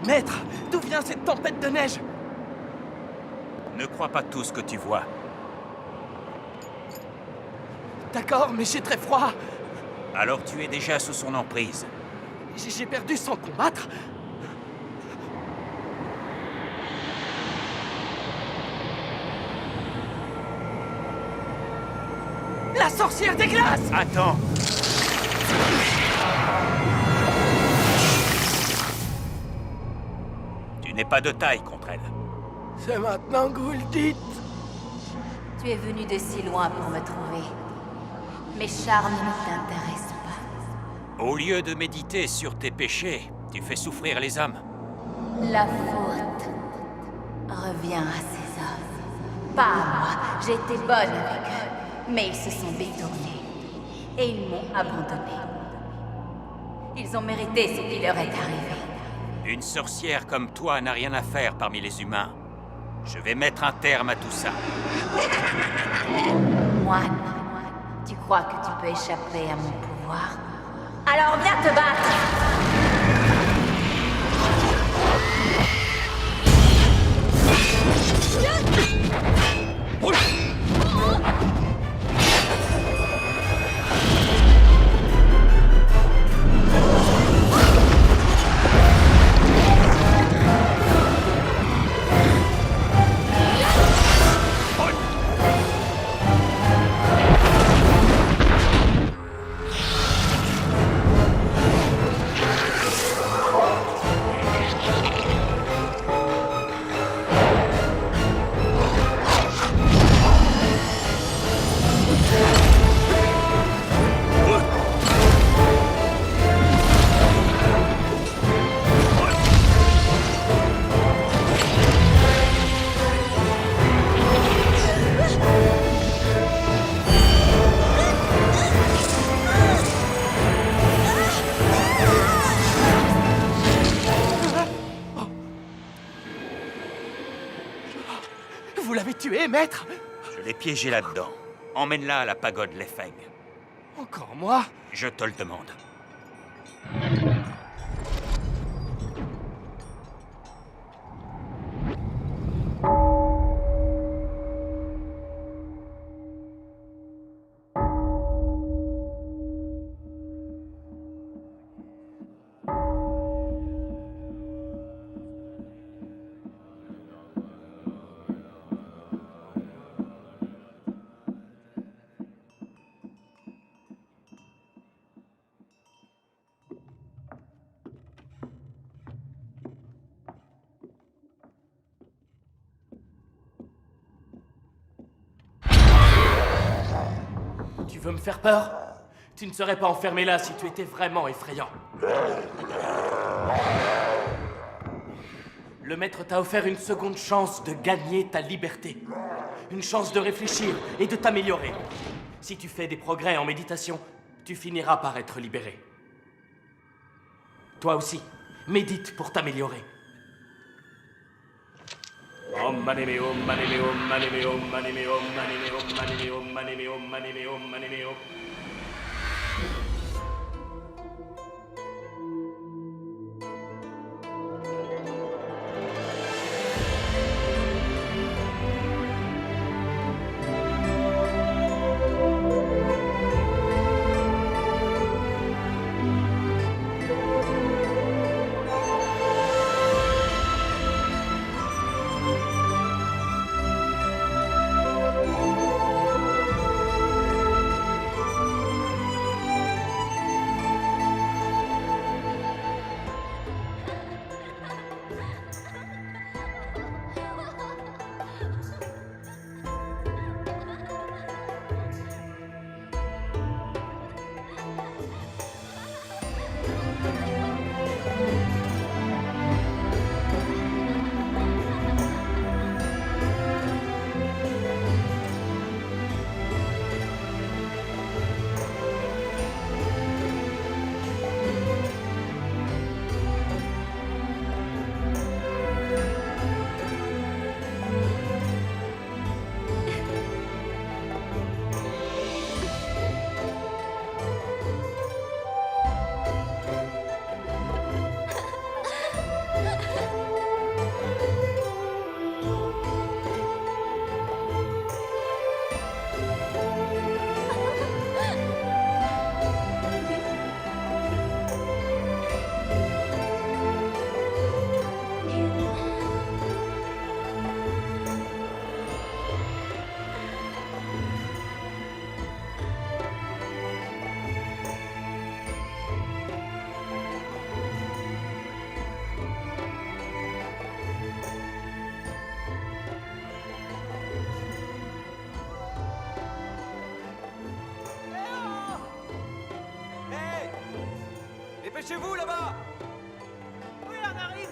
Maître, d'où vient cette tempête de neige? Ne crois pas tout ce que tu vois. D'accord, mais j'ai très froid. Alors tu es déjà sous son emprise. J'ai perdu sans combattre. La sorcière des glaces! Attends! Tu n'es pas de taille contre elle. C'est maintenant que vous le dites. Tu es venu de si loin pour me trouver. Mes charmes ne t'intéressent pas. Au lieu de méditer sur tes péchés, tu fais souffrir les âmes. La faute revient à ces hommes. Pas à moi. J'ai été bonne avec eux. Mais ils se sont détournés. Et ils m'ont abandonnée. Ils ont mérité ce qui leur est arrivé. Une sorcière comme toi n'a rien à faire parmi les humains. Je vais mettre un terme à tout ça. Moine, tu crois que tu peux échapper à mon pouvoir? Alors viens te battre! Vous l'avez tué, maître? Je l'ai piégée là-dedans. Emmène-la à la pagode Lefeng. Encore moi? Je te le demande. Tu veux me faire peur? Tu ne serais pas enfermé là si tu étais vraiment effrayant. Le maître t'a offert une seconde chance de gagner ta liberté. Une chance de réfléchir et de t'améliorer. Si tu fais des progrès en méditation, tu finiras par être libéré. Toi aussi, médite pour t'améliorer. Om mani me om mani me om mani me om mani me om mani me om mani me om mani me om mani me om mani me om. Dépêchez-vous là-bas! Oui, on arrive.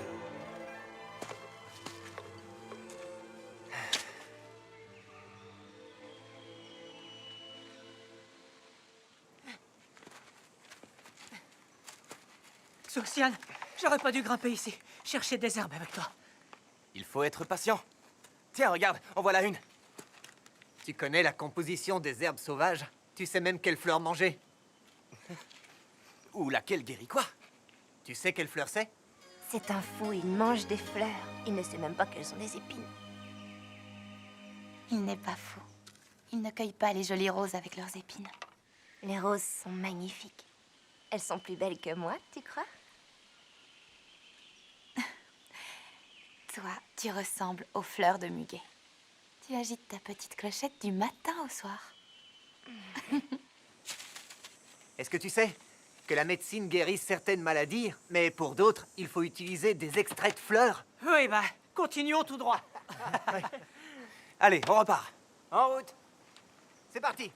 Xuxiane, j'aurais pas dû grimper ici. Chercher des herbes avec toi. Il faut être patient. Tiens, regarde, en voilà une. Tu connais la composition des herbes sauvages? Tu sais même quelle fleur manger? Ou laquelle guérit quoi? Tu sais quelle fleur c'est? C'est un fou, il mange des fleurs. Il ne sait même pas qu'elles sont des épines. Il n'est pas fou. Il ne cueille pas les jolies roses avec leurs épines. Les roses sont magnifiques. Elles sont plus belles que moi, tu crois? Toi, tu ressembles aux fleurs de muguet. Tu agites ta petite clochette du matin au soir. Est-ce que tu sais que la médecine guérit certaines maladies, mais pour d'autres, il faut utiliser des extraits de fleurs? Oui, bah, continuons tout droit. Allez, on repart. En route. C'est parti!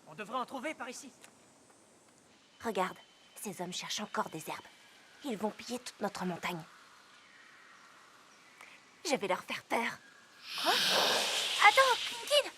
On devrait en trouver par ici. Regarde, ces hommes cherchent encore des herbes. Ils vont piller toute notre montagne. Je vais leur faire peur. Quoi? Attends, Kid!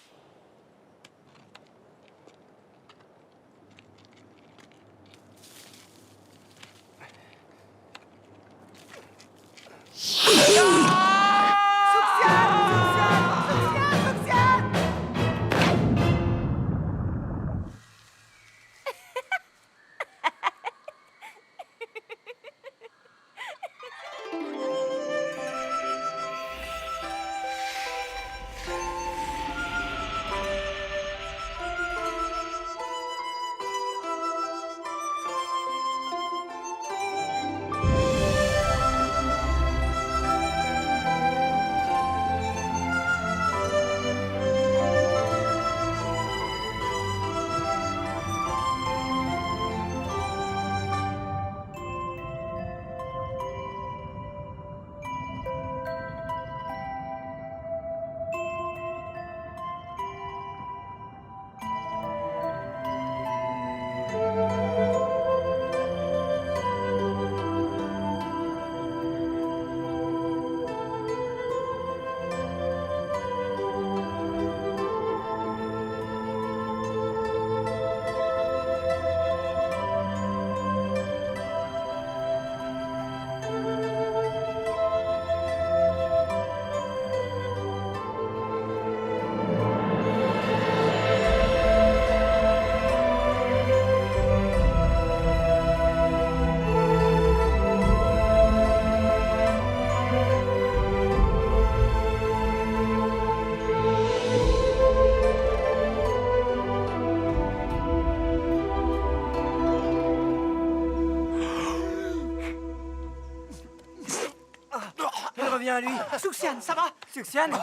Il revient à lui. Xuxiane, ça va? Xuxiane?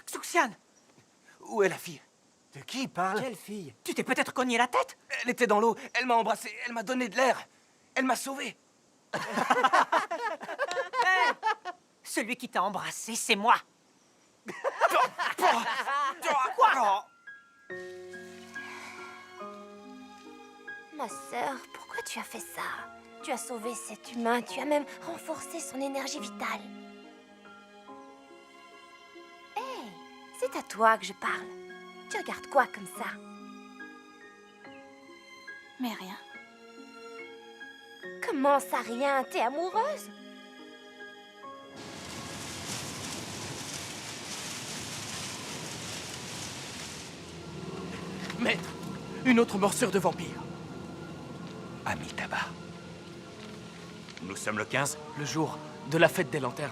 Xuxiane, Où est la fille? De qui il parle? Quelle fille? tu t'es peut-être cogné la tête? Elle était dans l'eau, elle m'a embrassé, elle m'a donné de l'air. Elle m'a sauvé. Celui qui t'a embrassé, c'est moi. Quoi? Ma sœur, pourquoi tu as fait ça? Tu as sauvé cet humain, tu as même renforcé son énergie vitale. Hé, c'est à toi que je parle. Tu regardes quoi comme ça? Mais rien. Comment ça, rien? T'es amoureuse? Maître, une autre morsure de vampire. Amitabha. Nous sommes le 15. Le jour de la fête des lanternes.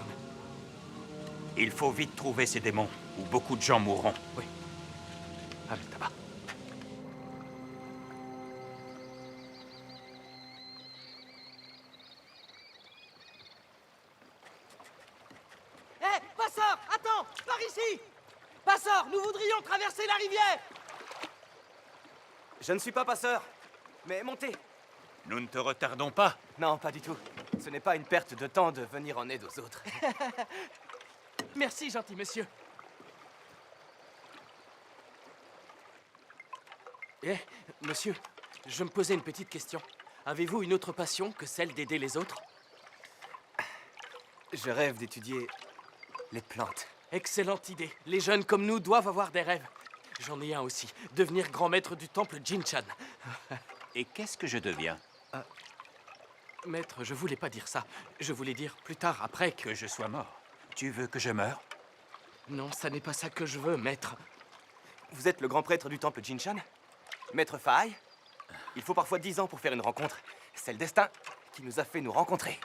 Il faut vite trouver ces démons, ou beaucoup de gens mourront. Oui. Amitabha. Hé, passeur, attends, par ici! Passeur, nous voudrions traverser la rivière! Je ne suis pas passeur. Mais montez. Nous ne te retardons pas. Non, pas du tout. Ce n'est pas une perte de temps de venir en aide aux autres. Merci, gentil monsieur. Eh, monsieur, je me posais une petite question. Avez-vous une autre passion que celle d'aider les autres? Je rêve d'étudier les plantes. Excellente idée. Les jeunes comme nous doivent avoir des rêves. J'en ai un aussi. Devenir grand maître du temple Jinchan. Et qu'est-ce que je deviens? Maître, je voulais pas dire ça. Je voulais dire plus tard, après que... Que je sois mort. Tu veux que je meure? Non, ça n'est pas ça que je veux, maître. Vous êtes le grand prêtre du temple Jinshan? Maître Fahai? Il faut parfois 10 ans pour faire une rencontre. C'est le destin qui nous a fait nous rencontrer.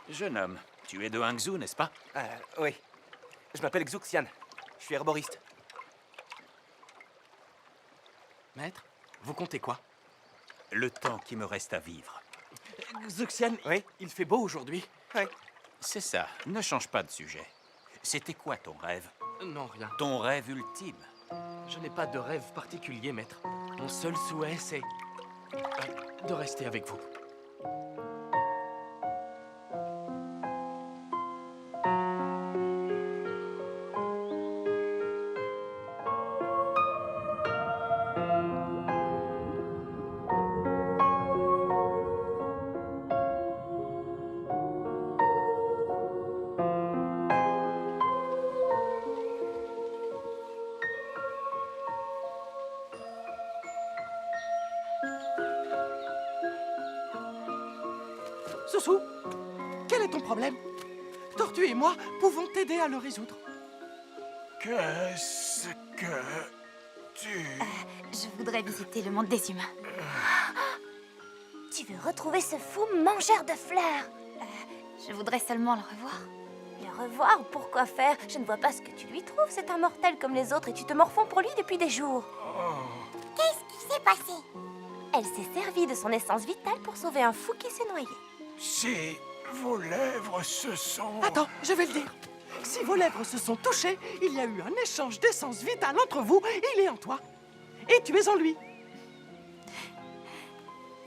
Jeune homme, tu es de Hangzhou, n'est-ce pas? Oui. Je m'appelle Xuxian. Je suis herboriste. Maître, vous comptez quoi? Le temps qui me reste à vivre. Xuxian, Oui? il fait beau aujourd'hui. Oui. C'est ça, ne change pas de sujet. C'était quoi ton rêve? Non, rien. Ton rêve ultime? Je n'ai pas de rêve particulier, maître. Mon seul souhait, c'est... de rester avec vous. Soussou, quel est ton problème? Tortue et moi pouvons t'aider à le résoudre. Qu'est-ce que tu... Je voudrais visiter le monde des humains. Tu veux retrouver ce fou mangeur de fleurs? Je voudrais seulement le revoir. Le revoir? Pourquoi faire? Je ne vois pas ce que tu lui trouves. C'est un mortel comme les autres et tu te morfonds pour lui depuis des jours. Qu'est-ce qui s'est passé? Elle s'est servie de son essence vitale pour sauver un fou qui s'est noyé. Si vos lèvres se sont... Attends, je vais le dire. Si vos lèvres se sont touchées, il y a eu un échange d'essence vitale entre vous. Il est en toi. Et tu es en lui.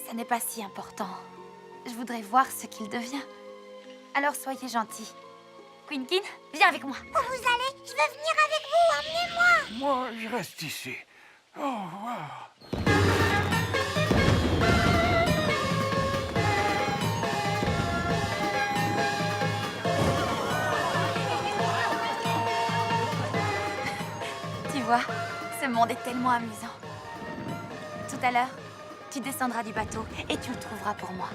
Ça n'est pas si important. Je voudrais voir ce qu'il devient. Alors soyez gentil. Quinkin, viens avec moi. Où vous allez? Je veux venir avec vous. Emmenez-moi. Moi, je reste ici. Au revoir. Tu vois, ce monde est tellement amusant. Tout à l'heure, tu descendras du bateau et tu le trouveras pour moi.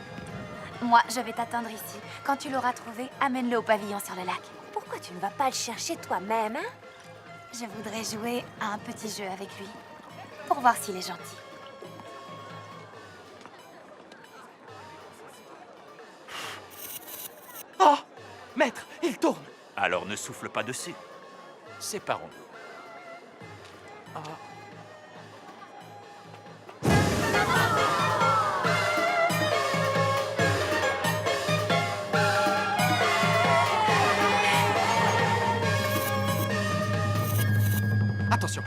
Moi, je vais t'attendre ici. Quand tu l'auras trouvé, amène-le au pavillon sur le lac. Pourquoi tu ne vas pas le chercher toi-même, hein? Je voudrais jouer à un petit jeu avec lui, pour voir s'il est gentil. Oh, maître, il tourne. Alors ne souffle pas dessus. Séparons-nous. Attention,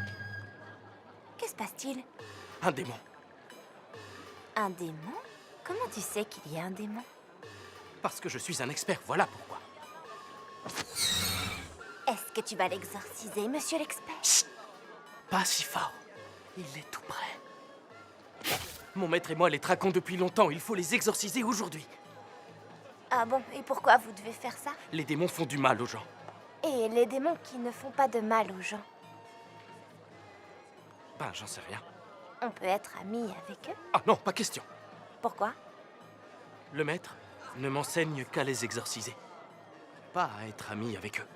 Que se passe-t-il? un démon. Un démon? Comment tu sais qu'il y a un démon? Parce que je suis un expert, voilà pourquoi. Est-ce que tu vas l'exorciser, monsieur l'expert? Chut! Pas si fort. Il est tout près. Mon maître et moi les traquons depuis longtemps. Il faut les exorciser aujourd'hui. Ah bon, et pourquoi vous devez faire ça? Les démons font du mal aux gens. Et les démons qui ne font pas de mal aux gens, Ben, j'en sais rien. on peut être amis avec eux? Ah non, pas question. Pourquoi? Le maître ne m'enseigne qu'à les exorciser. Pas à être ami avec eux.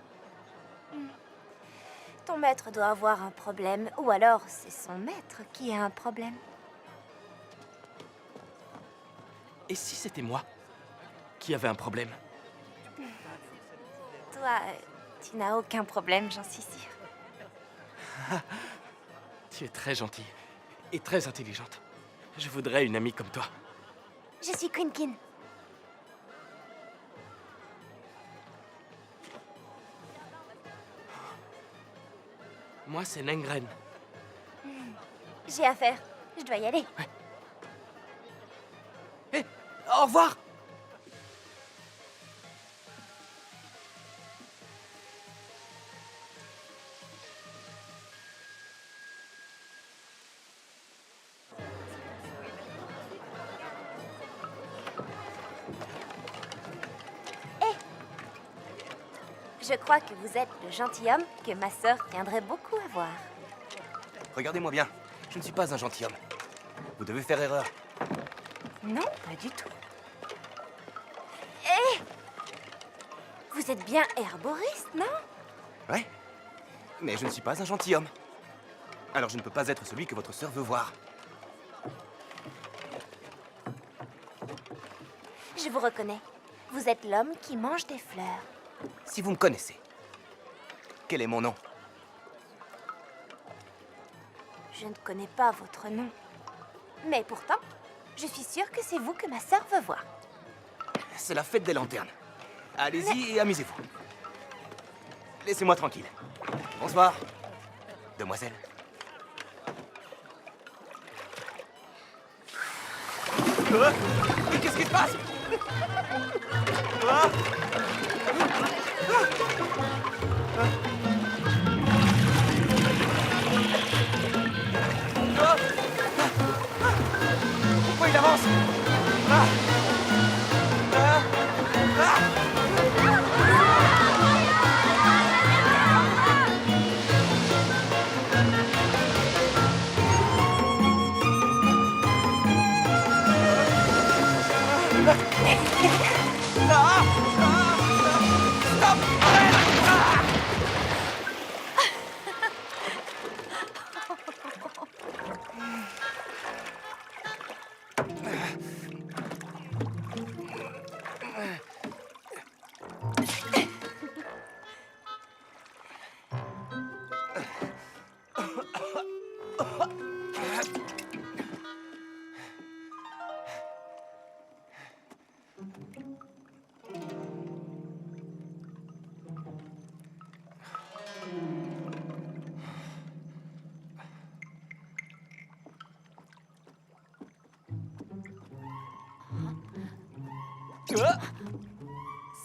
Ton maître doit avoir un problème, ou alors c'est son maître qui a un problème. Et si c'était moi qui avais un problème? Toi, tu n'as aucun problème, j'en suis sûre. Tu es très gentille et très intelligente. Je voudrais une amie comme toi. Je suis Quinkin. Moi, c'est Nengren. J'ai affaire. Je dois y aller. Hé, au revoir! Je crois que vous êtes le gentilhomme que ma sœur tiendrait beaucoup à voir. Regardez-moi bien. Je ne suis pas un gentilhomme. Vous devez faire erreur. Non, pas du tout. Hé! Vous êtes bien herboriste, non? Ouais. Mais je ne suis pas un gentilhomme. Alors je ne peux pas être celui que votre sœur veut voir. Je vous reconnais. Vous êtes l'homme qui mange des fleurs. Si vous me connaissez, quel est mon nom? Je ne connais pas votre nom. Mais pourtant, je suis sûre que c'est vous que ma sœur veut voir. C'est la fête des lanternes. Allez-y et amusez-vous. Laissez-moi tranquille. Bonsoir, demoiselle. Mais qu'est-ce qui se passe? Pourquoi il avance?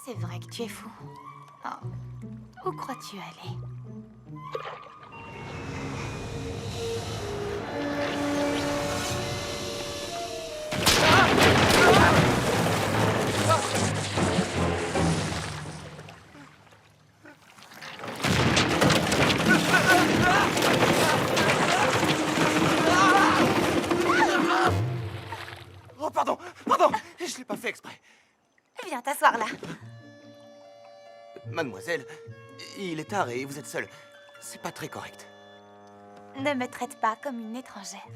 C'est vrai que tu es fou. Oh. Où crois-tu aller? Oh, pardon, pardon, je l'ai pas fait exprès. Viens t'asseoir là. Mademoiselle, il est tard et vous êtes seule. C'est pas très correct. Ne me traite pas comme une étrangère.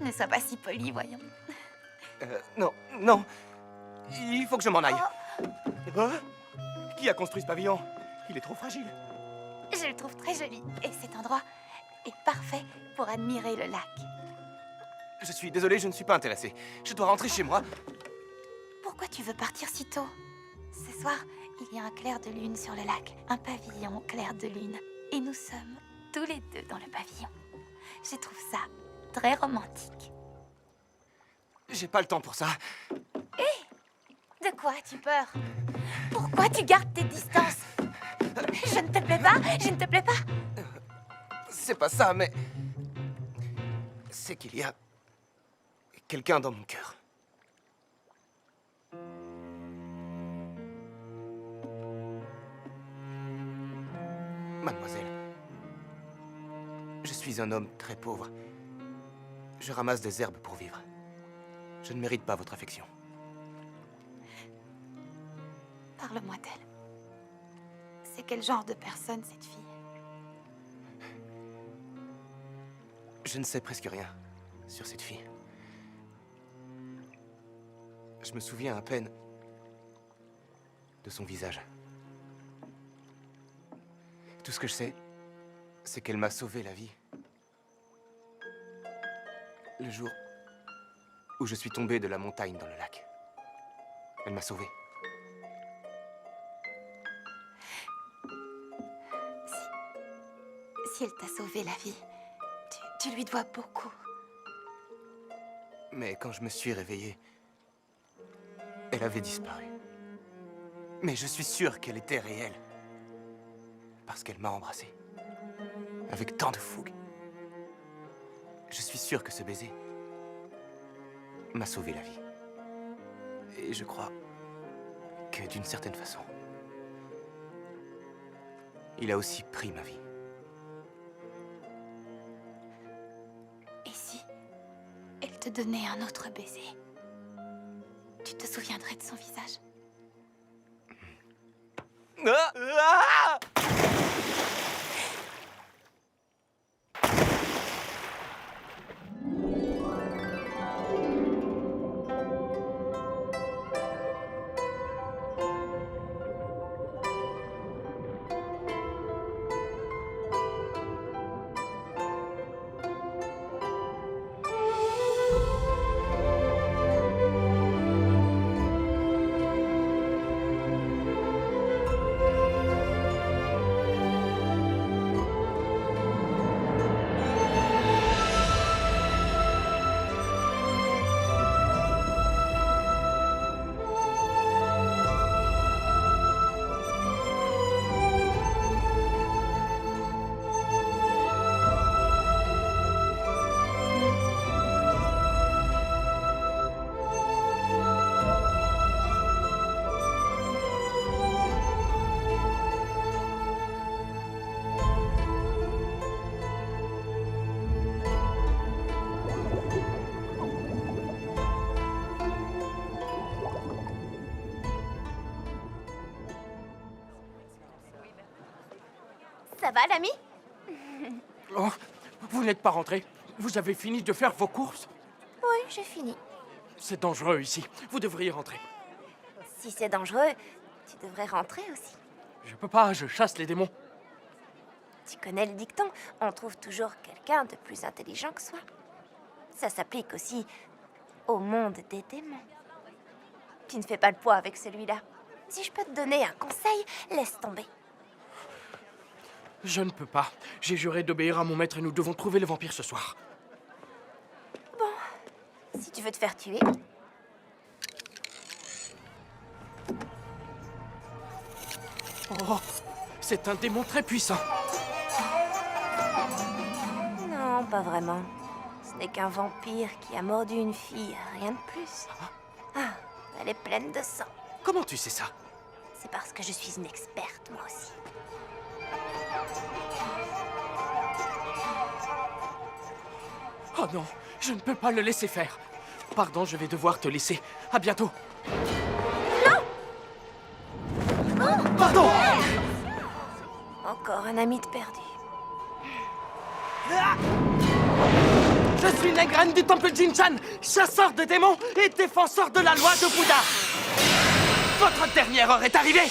Ne sois pas si poli, voyons. Non, non. Il faut que je m'en aille. Hein? Qui a construit ce pavillon? Il est trop fragile. Je le trouve très joli et cet endroit est parfait pour admirer le lac. Je suis désolé, je ne suis pas intéressé. Je dois rentrer chez moi. Pourquoi tu veux partir si tôt? Ce soir, il y a un clair de lune sur le lac, un pavillon clair de lune. Et nous sommes tous les deux dans le pavillon. Je trouve ça très romantique. J'ai pas le temps pour ça. De quoi as-tu peur? Pourquoi tu gardes tes distances? Je ne te plais pas? Je ne te plais pas? C'est pas ça, mais... c'est qu'il y a... quelqu'un dans mon cœur. Mademoiselle, je suis un homme très pauvre. Je ramasse des herbes pour vivre. Je ne mérite pas votre affection. Parle-moi d'elle. C'est quel genre de personne, cette fille? Je ne sais presque rien sur cette fille. Je me souviens à peine de son visage. Tout ce que je sais, c'est qu'elle m'a sauvé la vie. Le jour où je suis tombé de la montagne dans le lac. Elle m'a sauvé. Si elle t'a sauvé la vie, tu lui dois beaucoup. Mais quand je me suis réveillé, elle avait disparu. Mais je suis sûr qu'elle était réelle. Parce qu'elle m'a embrassé. Avec tant de fougue. Je suis sûr que ce baiser m'a sauvé la vie. Et je crois que d'une certaine façon, il a aussi pris ma vie. Et si elle te donnait un autre baiser? Tu te souviendrais de son visage? Ça va, l'ami? Oh, vous n'êtes pas rentré? Vous avez fini de faire vos courses? Oui, j'ai fini. C'est dangereux ici. Vous devriez rentrer. Si c'est dangereux, tu devrais rentrer aussi. Je peux pas, je chasse les démons. Tu connais le dicton, on trouve toujours quelqu'un de plus intelligent que soi. Ça s'applique aussi au monde des démons. Tu ne fais pas le poids avec celui-là. Si je peux te donner un conseil, laisse tomber. Je ne peux pas. J'ai juré d'obéir à mon maître et nous devons trouver le vampire ce soir. Si tu veux te faire tuer, Oh, c'est un démon très puissant. non, pas vraiment. Ce n'est qu'un vampire qui a mordu une fille, rien de plus. Ah, elle est pleine de sang. Comment tu sais ça? C'est parce que je suis une experte, moi aussi. Oh non, je ne peux pas le laisser faire. Pardon, je vais devoir te laisser. À bientôt. Non! Pardon! Encore un ami de perdu. Je suis Negren du temple Jinshan, chasseur de démons et défenseur de la loi de Bouddha. Votre dernière heure est arrivée.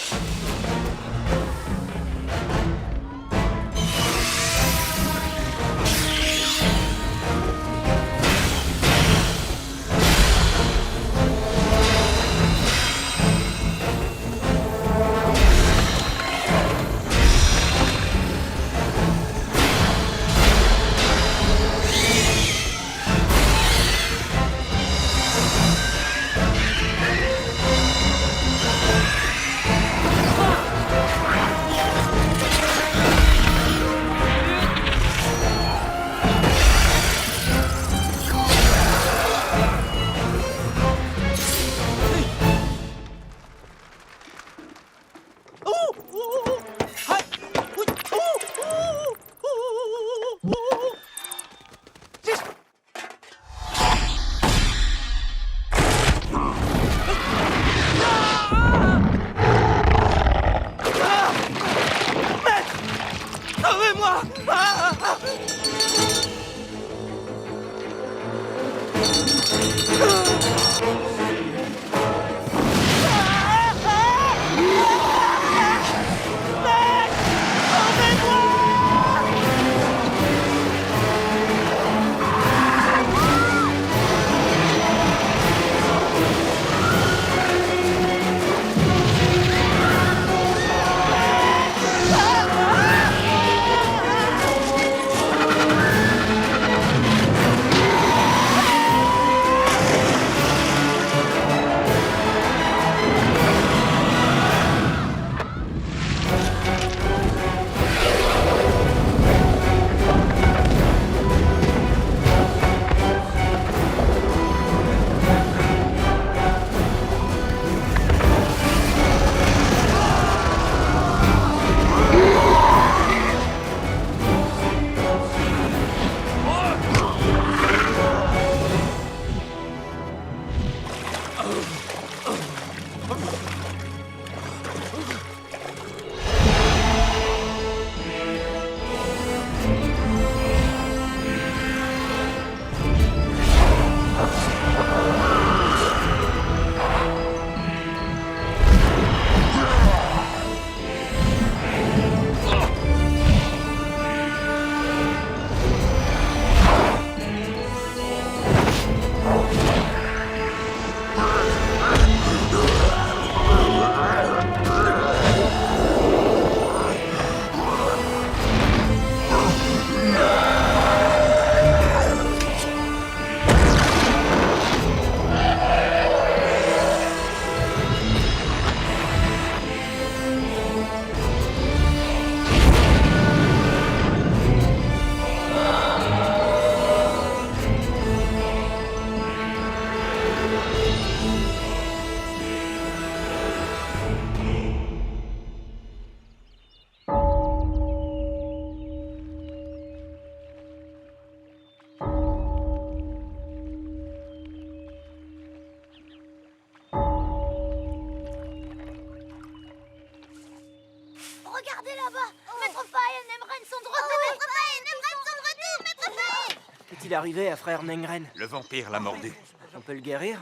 Regardez là-bas! Maître Faye et Nemren sont de retour! Maître Faye et Nemren sont de retour! Maître Faye! Qu'est-il arrivé à frère Nengren? Le vampire l'a mordu. On peut le guérir?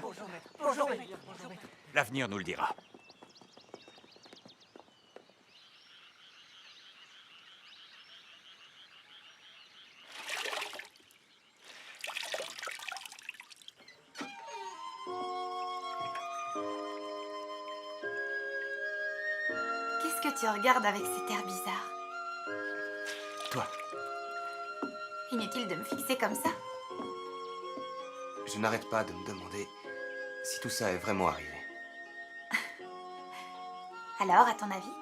Bonjour, maître. L'avenir nous le dira. Qu'est-ce que tu regardes avec cet air bizarre? Toi, Inutile de me fixer comme ça. je n'arrête pas de me demander si tout ça est vraiment arrivé. Alors, à ton avis?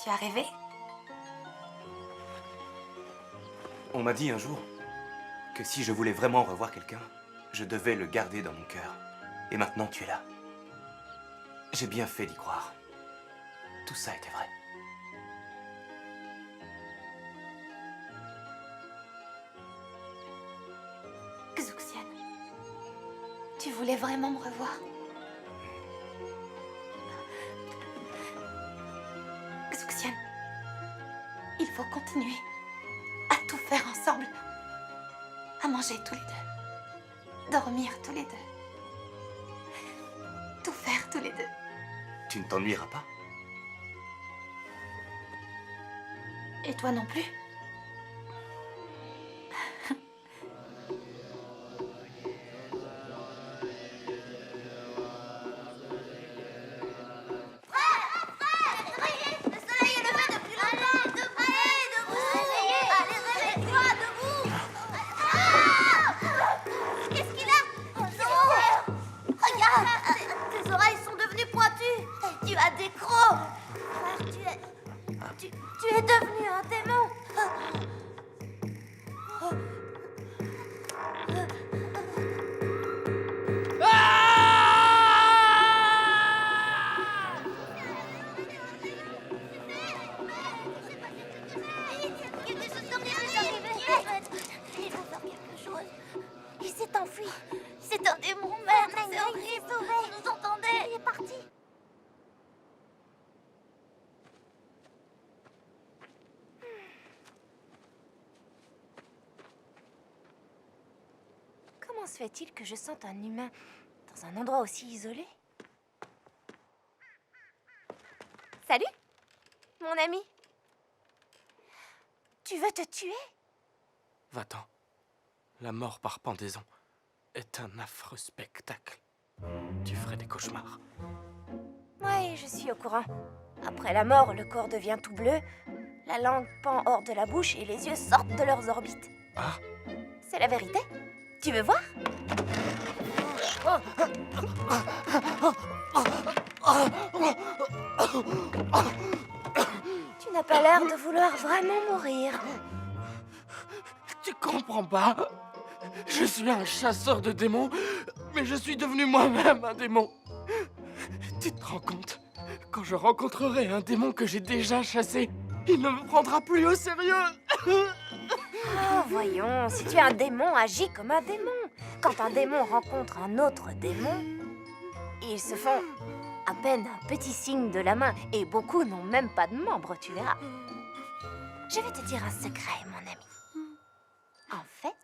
Tu as rêvé? On m'a dit un jour que si je voulais vraiment revoir quelqu'un, je devais le garder dans mon cœur. Et maintenant, tu es là. J'ai bien fait d'y croire. Tout ça était vrai. Xuxian, tu voulais vraiment me revoir? Xuxian, il faut continuer à tout faire ensemble. À manger tous les deux. Dormir tous les deux. Tout faire tous les deux. Tu ne t'ennuieras pas? Et toi non plus? Tu es devenu un démon. Il faut faire quelque chose. Il s'est enfui. C'est un démon, merde. C'est horrible. On nous entendait. Il est parti. Comment se fait-il que je sente un humain dans un endroit aussi isolé? Salut, mon ami. Tu veux te tuer? Va-t'en. La mort par pendaison est un affreux spectacle. Tu ferais des cauchemars. Oui, je suis au courant. Après la mort, le corps devient tout bleu, la langue pend hors de la bouche et les yeux sortent de leurs orbites. Ah, C'est la vérité. Tu veux voir? Tu n'as pas l'air de vouloir vraiment mourir. tu comprends pas? Je suis un chasseur de démons, mais je suis devenu moi-même un démon. Tu te rends compte? Quand je rencontrerai un démon que j'ai déjà chassé, il ne me prendra plus au sérieux. Oh, voyons, si tu es un démon, agis comme un démon. Quand un démon rencontre un autre démon, ils se font à peine un petit signe de la main. Et beaucoup n'ont même pas de membres, tu verras. Je vais te dire un secret, mon ami. En fait,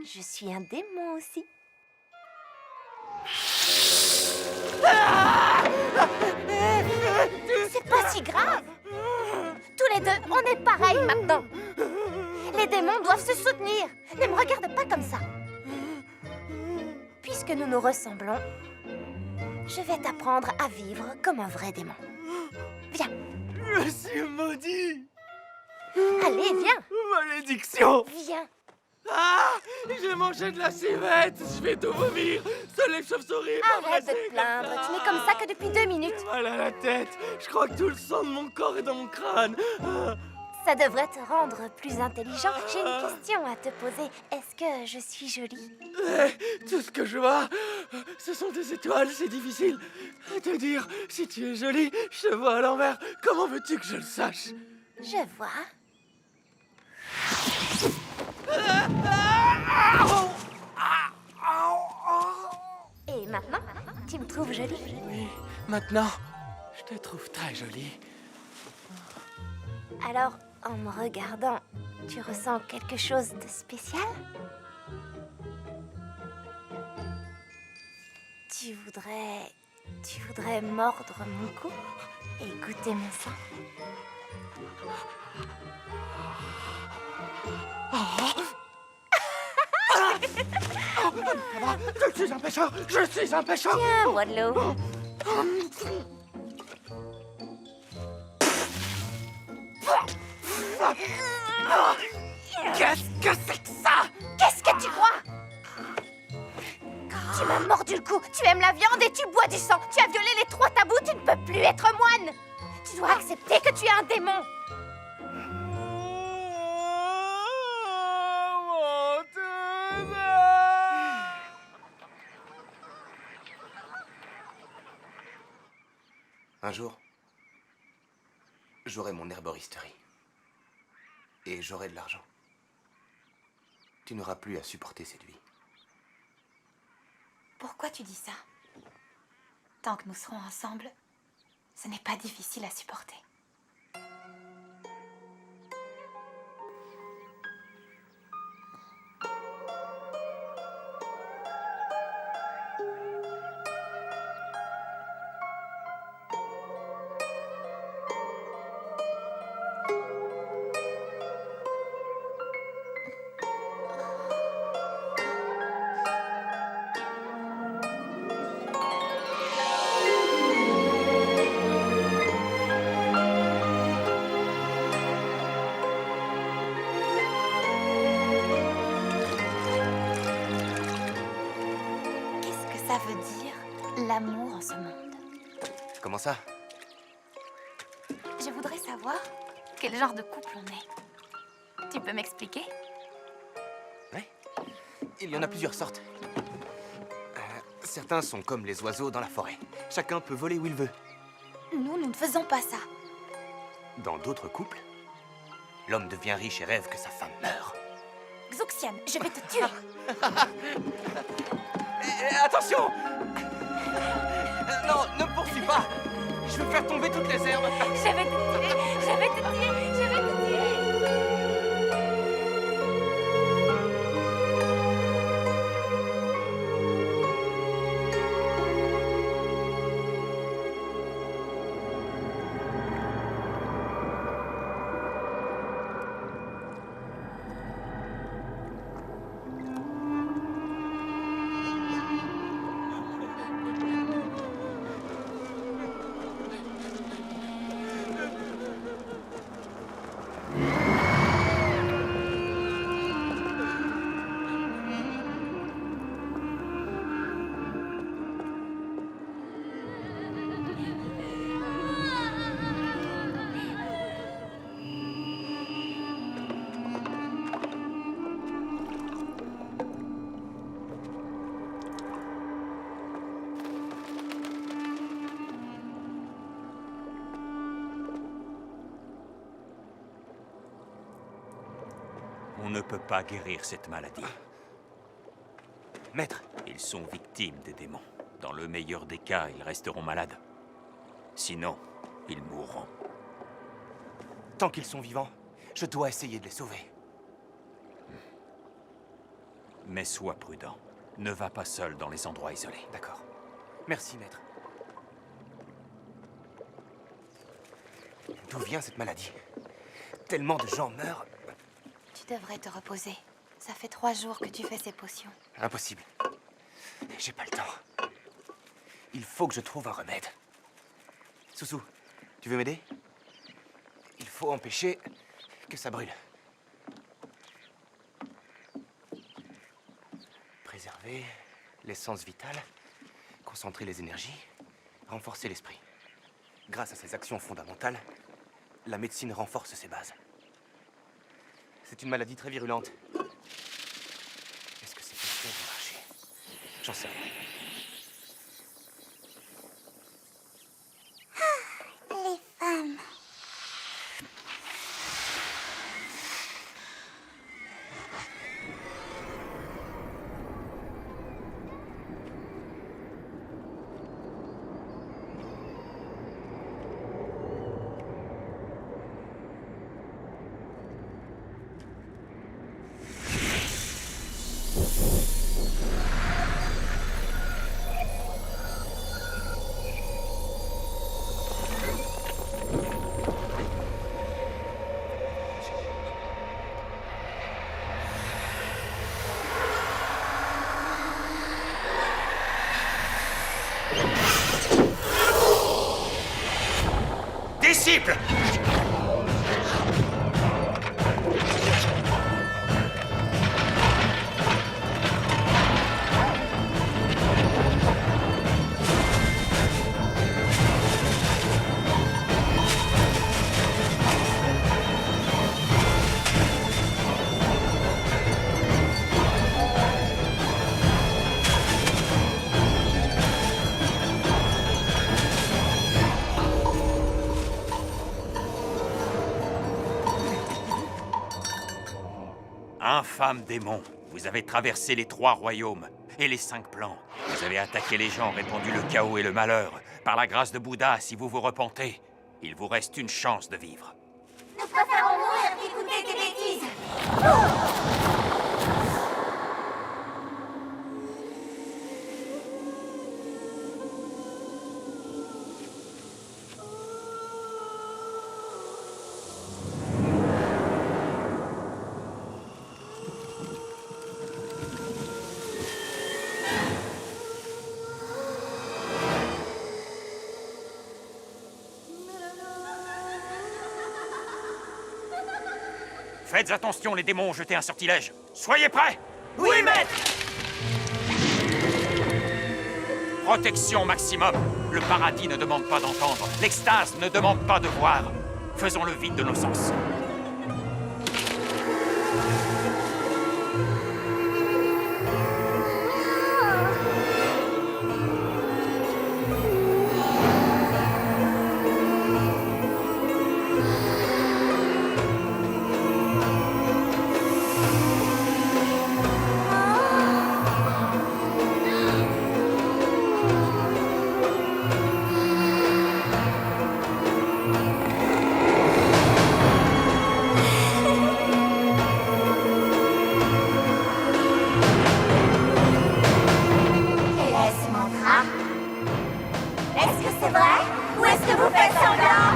je suis un démon aussi. C'est pas si grave. Tous les deux, on est pareils maintenant. Les démons doivent se soutenir. Ne me regarde pas comme ça. Puisque nous nous ressemblons, je vais t'apprendre à vivre comme un vrai démon. Viens. Je suis maudit. Allez, viens. Malédiction. Viens. Ah, j'ai mangé de la civette. Je vais tout vomir. Seules les chauves-souris. Arrête de te plaindre. Tu n'es comme ça que depuis 2 minutes. Voilà la tête. Je crois que tout le sang de mon corps est dans mon crâne. Ah. Ça devrait te rendre plus intelligent. J'ai une question à te poser. Est-ce que je suis jolie? Tout ce que je vois, ce sont des étoiles. C'est difficile à te dire. Si tu es jolie, je te vois à l'envers. Comment veux-tu que je le sache? Je vois. Et maintenant, tu me trouves jolie? Oui, maintenant, je te trouve très jolie. Alors, en me regardant, tu ressens quelque chose de spécial? Tu voudrais mordre mon cou et goûter mon sang? Je suis un pêcheur. Je suis un pêcheur. Tiens, bois de l'eau. Qu'est-ce que c'est que ça? Qu'est-ce que tu crois? Tu m'as mordu le cou, tu aimes la viande et tu bois du sang. Tu as violé les 3 tabous, tu ne peux plus être moine. Tu dois accepter que tu es un démon. Un jour, j'aurai mon herboristerie. Et j'aurai de l'argent. Tu n'auras plus à supporter cette vie. Pourquoi tu dis ça? Tant que nous serons ensemble, ce n'est pas difficile à supporter. Ça veut dire l'amour en ce monde. Comment ça? Je voudrais savoir quel genre de couple on est. Tu peux m'expliquer? Oui. Il y en a plusieurs sortes. Certains sont comme les oiseaux dans la forêt. Chacun peut voler où il veut. Nous ne faisons pas ça. Dans d'autres couples, l'homme devient riche et rêve que sa femme meure. Xuxian, je vais te tuer. Attention! Non, ne me poursuis pas! Je veux faire tomber toutes les herbes! Je vais te tuer, je vais te tuer, je vais te tuer. On ne peut pas guérir cette maladie. Maître, Ils sont victimes des démons. Dans le meilleur des cas, ils resteront malades. Sinon, ils mourront. tant qu'ils sont vivants, je dois essayer de les sauver. Mais sois prudent. Ne va pas seul dans les endroits isolés. D'accord. Merci, maître. D'où vient cette maladie? Tellement de gens meurent. Tu devrais te reposer. Ça fait 3 jours que tu fais ces potions. Impossible. J'ai pas le temps. Il faut que je trouve un remède. Soussou, tu veux m'aider? Il faut empêcher que ça brûle. Préserver l'essence vitale, concentrer les énergies, renforcer l'esprit. Grâce à ces actions fondamentales, la médecine renforce ses bases. C'est une maladie très virulente. Est-ce que ces potions vont marcher? J'en sais rien. Les femmes. Disciples! Infâme démon, vous avez traversé les 3 royaumes et les 5 plans. Vous avez attaqué les gens, répandu le chaos et le malheur. Par la grâce de Bouddha, si vous vous repentez, il vous reste une chance de vivre. Nous préférons mourir qu'écouter tes bêtises. Faites attention, les démons ont jeté un sortilège. Soyez prêts! Oui, maître! Protection maximum. Le paradis ne demande pas d'entendre. L'extase ne demande pas de voir. Faisons le vide de nos sens. Est-ce mantra? Est-ce que c'est vrai? Ou est-ce que vous faites semblant?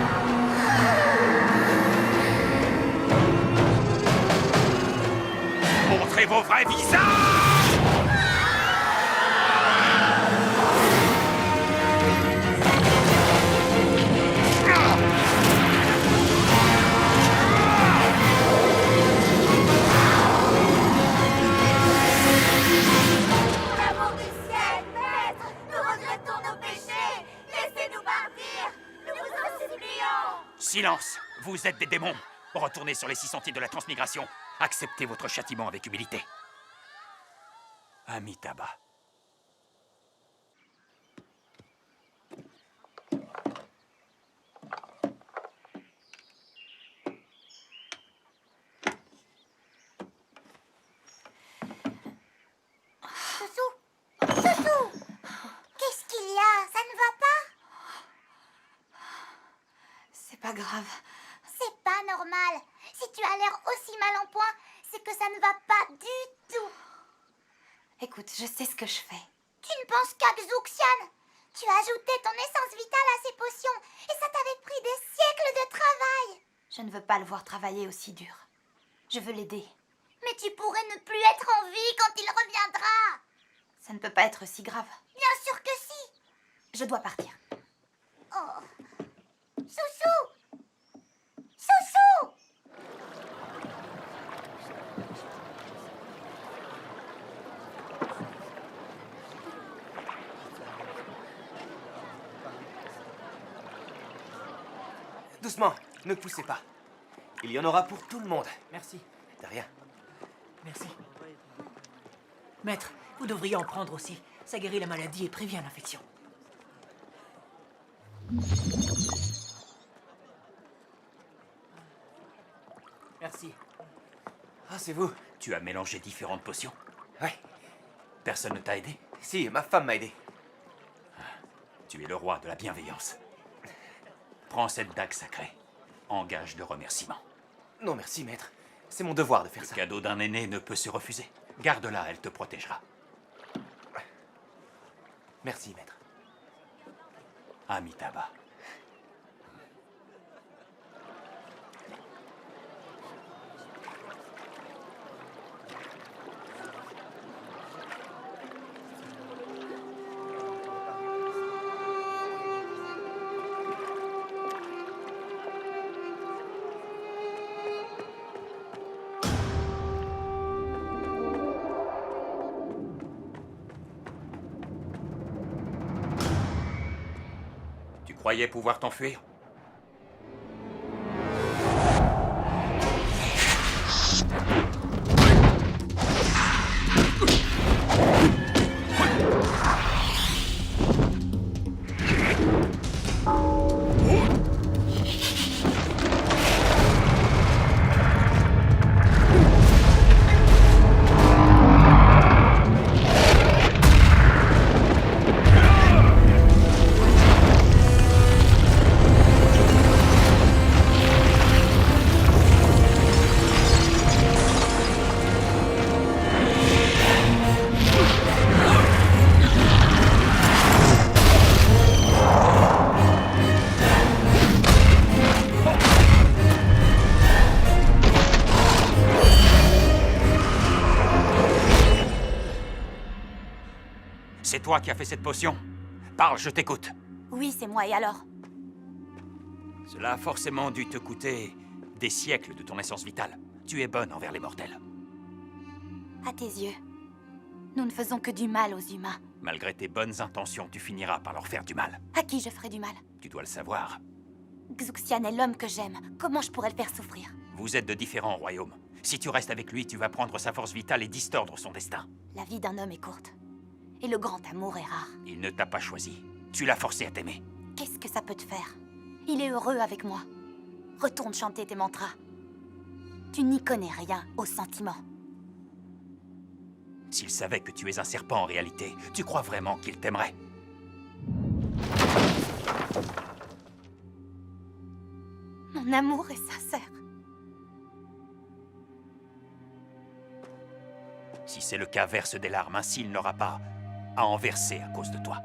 Montrez vos vrais visages! L'amour du ciel, maître! Nous regrettons nos péchés! Laissez-nous partir! Nous vous en supplions! Silence! Vous êtes des démons! Retournez sur les 6 sentiers de la transmigration. Acceptez votre châtiment avec humilité. Amitabha. Soussou, pas grave. C'est pas normal. Si tu as l'air aussi mal en point, c'est que ça ne va pas du tout. Écoute, je sais ce que je fais. Tu ne penses qu'à Xuxian. Tu as ajouté ton essence vitale à ses potions et ça t'avait pris des siècles de travail. Je ne veux pas le voir travailler aussi dur. Je veux l'aider. Mais tu pourrais ne plus être en vie quand il reviendra. Ça ne peut pas être si grave. Bien sûr que si. Je dois partir. Oh. Soussou. Soussou. Doucement, ne poussez pas. Il y en aura pour tout le monde. Merci. De rien. Merci. Maître, vous devriez en prendre aussi. Ça guérit la maladie et prévient l'infection. Merci. Ah, c'est vous? Tu as mélangé différentes potions. Ouais. Personne ne t'a aidé. Si, ma femme m'a aidé. Tu es le roi de la bienveillance. Prends cette dague sacrée. En gage de remerciement. Non, merci, maître. C'est mon devoir de faire Le ça. cadeau d'un aîné ne peut se refuser. Garde-la, elle te protégera. Merci, maître. Amitabha. Tu croyais pouvoir t'enfuir? C'est toi qui as fait cette potion? Parle, je t'écoute. Oui, c'est moi, et alors? Cela a forcément dû te coûter des siècles de ton essence vitale. Tu es bonne envers les mortels. À tes yeux, nous ne faisons que du mal aux humains. Malgré tes bonnes intentions, tu finiras par leur faire du mal. À qui je ferai du mal? Tu dois le savoir. Xuxian est l'homme que j'aime. Comment je pourrais le faire souffrir? Vous êtes de différents royaumes. Si tu restes avec lui, tu vas prendre sa force vitale et distordre son destin. La vie d'un homme est courte. Et le grand amour est rare. Il ne t'a pas choisi. Tu l'as forcé à t'aimer. Qu'est-ce que ça peut te faire? Il est heureux avec moi. Retourne chanter tes mantras. Tu n'y connais rien aux sentiments. S'il savait que tu es un serpent en réalité, tu crois vraiment qu'il t'aimerait? Mon amour est sincère. Si c'est le cas, verse des larmes, ainsi il n'aura pas à en verser à cause de toi.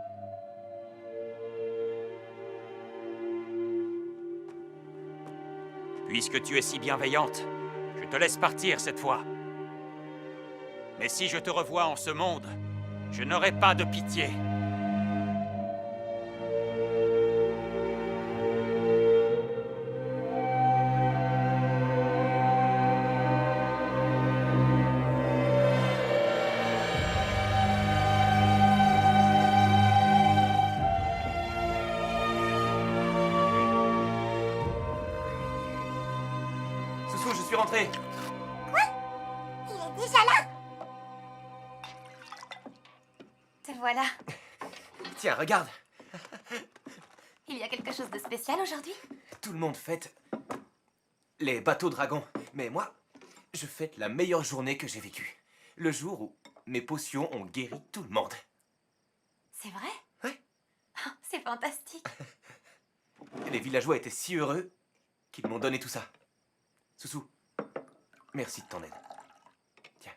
Puisque tu es si bienveillante, je te laisse partir cette fois. Mais si je te revois en ce monde, je n'aurai pas de pitié. Soussou, je suis rentré. Il est déjà là. Te voilà. Tiens, regarde. Il y a quelque chose de spécial aujourd'hui? Tout le monde fête les bateaux dragons. Mais moi, je fête la meilleure journée que j'ai vécue. Le jour où mes potions ont guéri tout le monde. C'est vrai? Ouais. C'est fantastique. Les villageois étaient si heureux, qu'ils m'ont donné tout ça. Soussou, merci de ton aide. Tiens,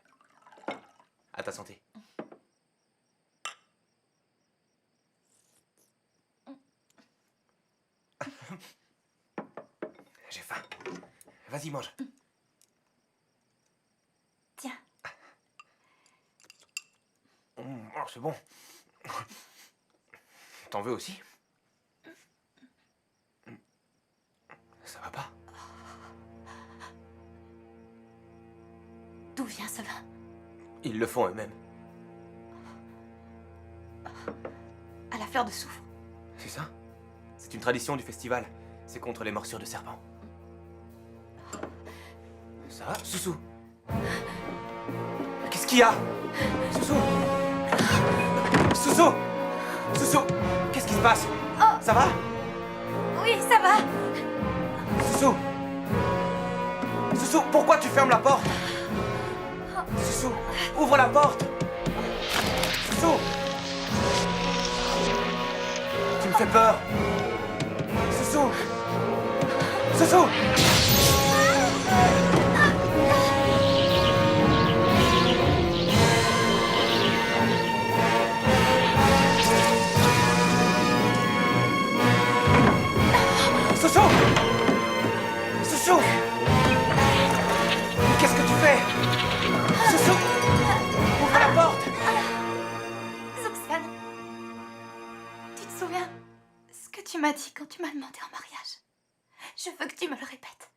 à ta santé. J'ai faim. Vas-y, mange. Tiens. Oh, c'est bon. T'en veux aussi? Ça va pas? D'où vient ce vin? Ils le font eux-mêmes. À la fleur de soufre. C'est ça? C'est une tradition du festival. C'est contre les morsures de serpents. Ça va, Soussou? Qu'est-ce qu'il y a? Soussou? Soussou? Soussou? Qu'est-ce qui se passe? Ça va? Oui, ça va. Soussou? Soussou, pourquoi tu fermes la porte? Soussou, ouvre la porte! Soussou! Tu me fais peur! Soussou! Soussou! Soussou! Soussou! Qu'est-ce que tu fais? Soussou! Ouvre la porte! Zuxiane, tu te souviens ce que tu m'as dit quand tu m'as demandé en mariage? Je veux que tu me le répètes.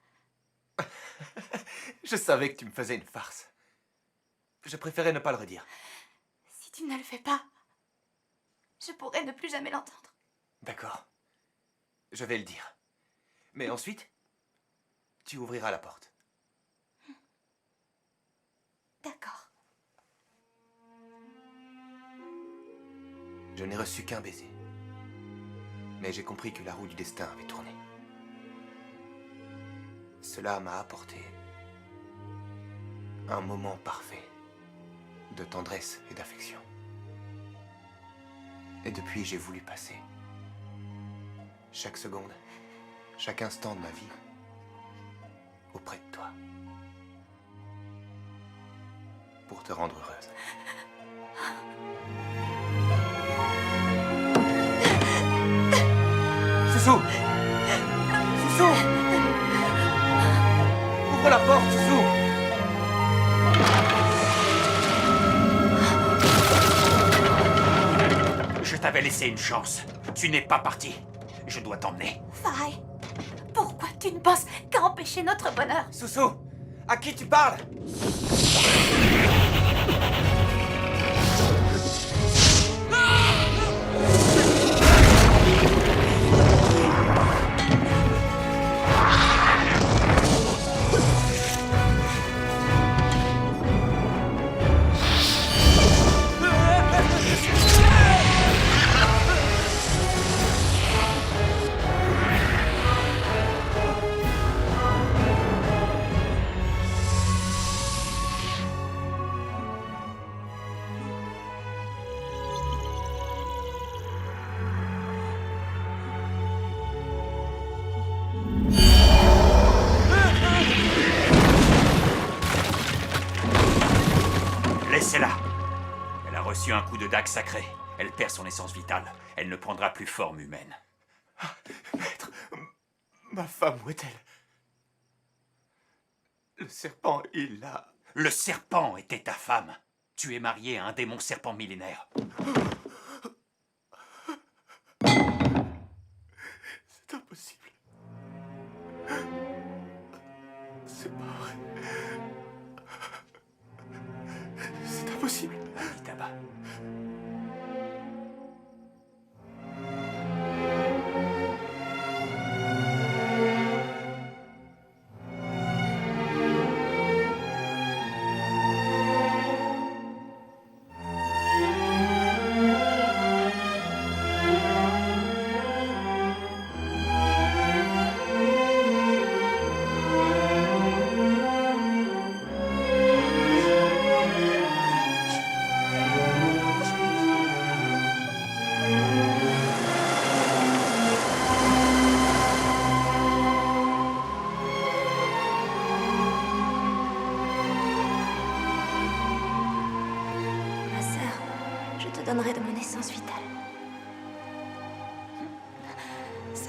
Je savais que tu me faisais une farce. Je préférais ne pas le redire. Si tu ne le fais pas, je pourrais ne plus jamais l'entendre. D'accord. Je vais le dire. Mais ensuite, tu ouvriras la porte. D'accord. Je n'ai reçu qu'un baiser. Mais j'ai compris que la roue du destin avait tourné. Cela m'a apporté un moment parfait de tendresse et d'affection. Et depuis, j'ai voulu passer chaque seconde, chaque instant de ma vie auprès de toi. Pour te rendre heureuse. Soussou! Soussou! Ouvre la porte, Soussou! Je t'avais laissé une chance. Tu n'es pas parti. Je dois t'emmener. Faye, pourquoi tu ne penses qu'à empêcher notre bonheur? Soussou! À qui tu parles? Laissez-la. Elle a reçu un coup de dague sacré. Elle perd son essence vitale. Elle ne prendra plus forme humaine. Maître, ma femme, où est-elle? Le serpent, il l'a... Le serpent était ta femme. Tu es marié à un démon serpent millénaire. C'est impossible. C'est pas vrai. C'est impossible. Amitabha.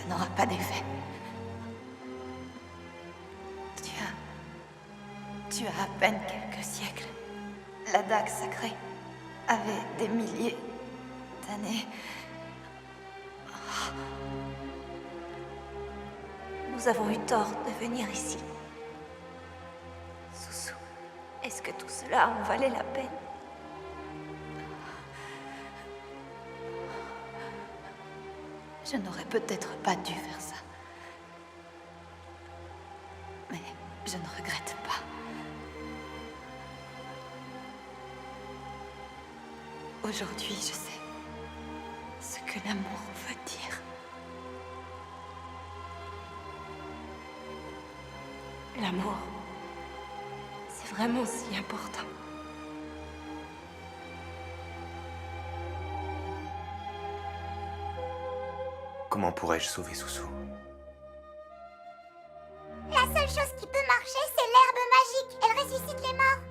ça n'aura pas d'effet. Tu as à peine quelques siècles. La dague sacrée avait des milliers d'années. Nous avons eu tort de venir ici. Susu, est-ce que tout cela en valait la peine? Je n'aurais peut-être pas dû faire ça. Mais je ne regrette pas. Aujourd'hui, je sais ce que l'amour veut dire. L'amour, c'est vraiment si important. Comment pourrais-je sauver Susu? La seule chose qui peut marcher, c'est l'herbe magique. Elle ressuscite les morts.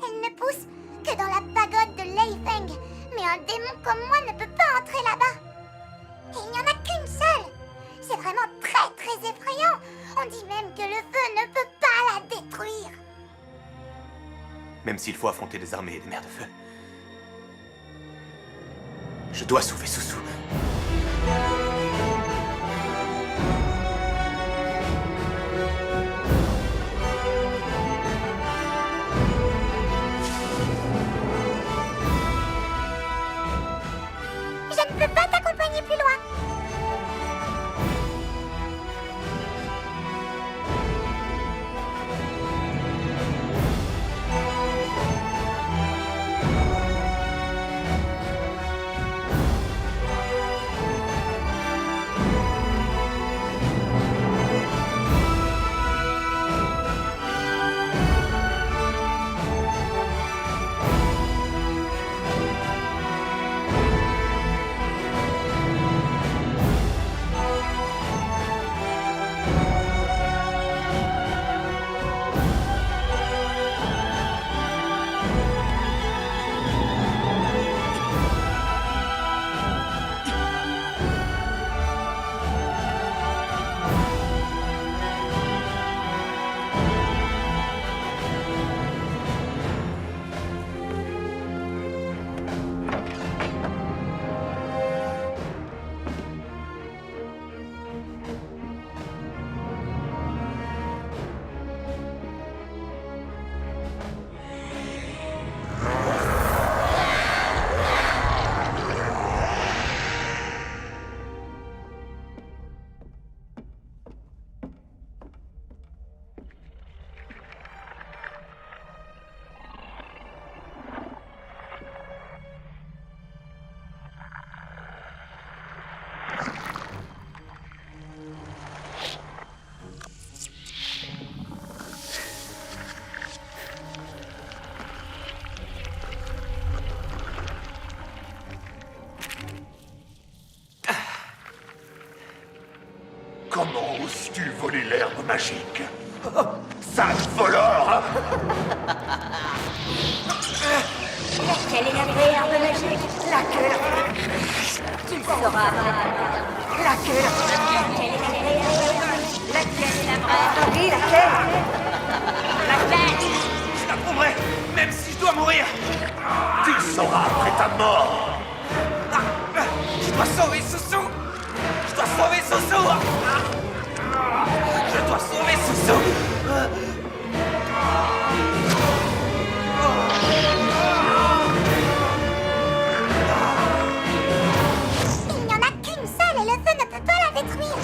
Elle ne pousse que dans la pagode de Leifeng. Mais un démon comme moi ne peut pas entrer là-bas. Et il n'y en a qu'une seule. C'est vraiment très très effrayant. On dit même que le feu ne peut pas la détruire. Même s'il faut affronter des armées et des mers de feu. Je dois sauver Susu. Je ne peux pas t'accompagner plus loin. Comment oses-tu voler l'herbe magique? Sale voleur! Quelle est la vraie herbe magique? Laquelle? Tu le sauras. Laquelle? Quelle est la vraie herbe magique? Laquelle est la vraie? Oui, laquelle? Laquelle? Je l'apprendrai, même si je dois mourir. Tu le sauras après ta mort! Je dois sauver Susu. Je dois sauver Susu. Je dois sauver Susu. Il n'y en a qu'une seule et le feu ne peut pas la détruire.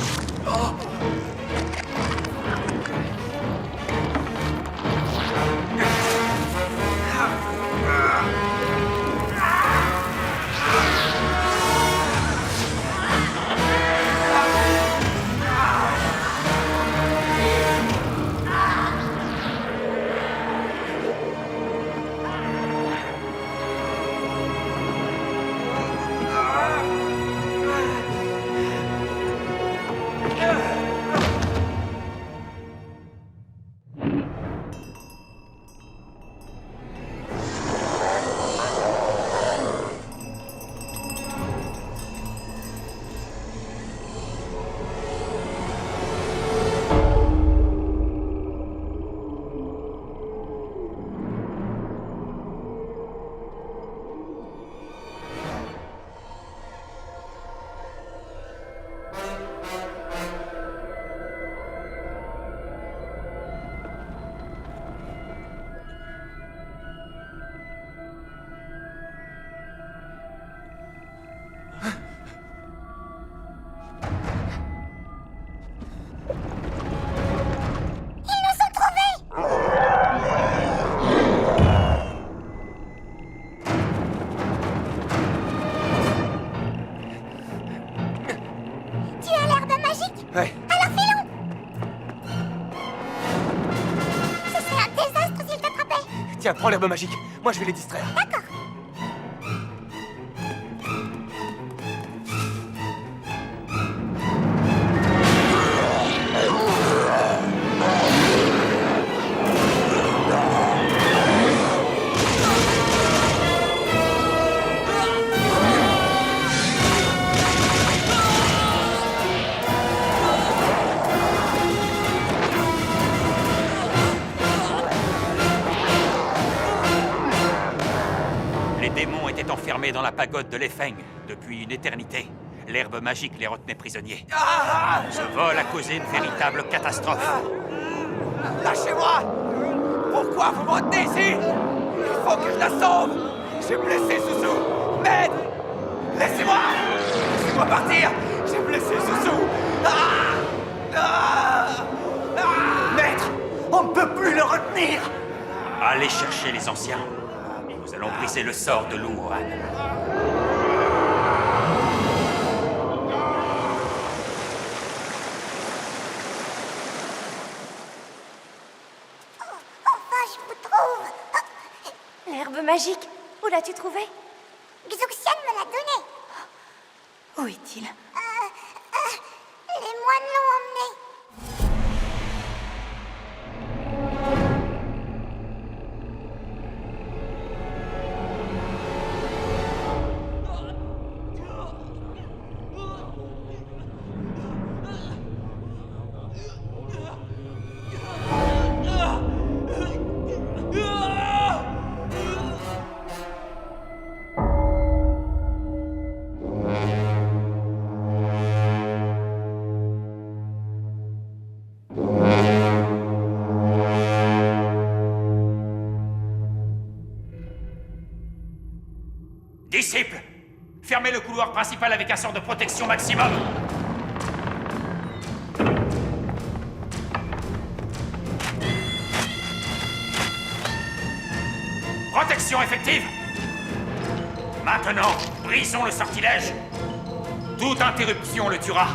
Prends l'herbe magique. Moi, je vais les distraire. D'accord. Les démons étaient enfermés dans la pagode de Lefeng depuis une éternité. L'herbe magique les retenait prisonniers. Ce vol a causé une véritable catastrophe. Lâchez-moi! Pourquoi vous me retenez ici? Il faut que je la sauve! J'ai blessé Suzu! M'aide! Laissez-moi! Laissez-moi partir! J'ai blessé Suzu! Maître! On ne peut plus le retenir! Allez chercher les anciens. Nous allons briser le sort de Luohan. Enfin, je vous trouve. L'herbe magique, où l'as-tu trouvée? Xuxian me l'a donnée. Où est-il? Les moines l'ont emmenée. Disciples, fermez le couloir principal avec un sort de protection maximum. Protection effective. Maintenant, brisons le sortilège. Toute interruption le tuera.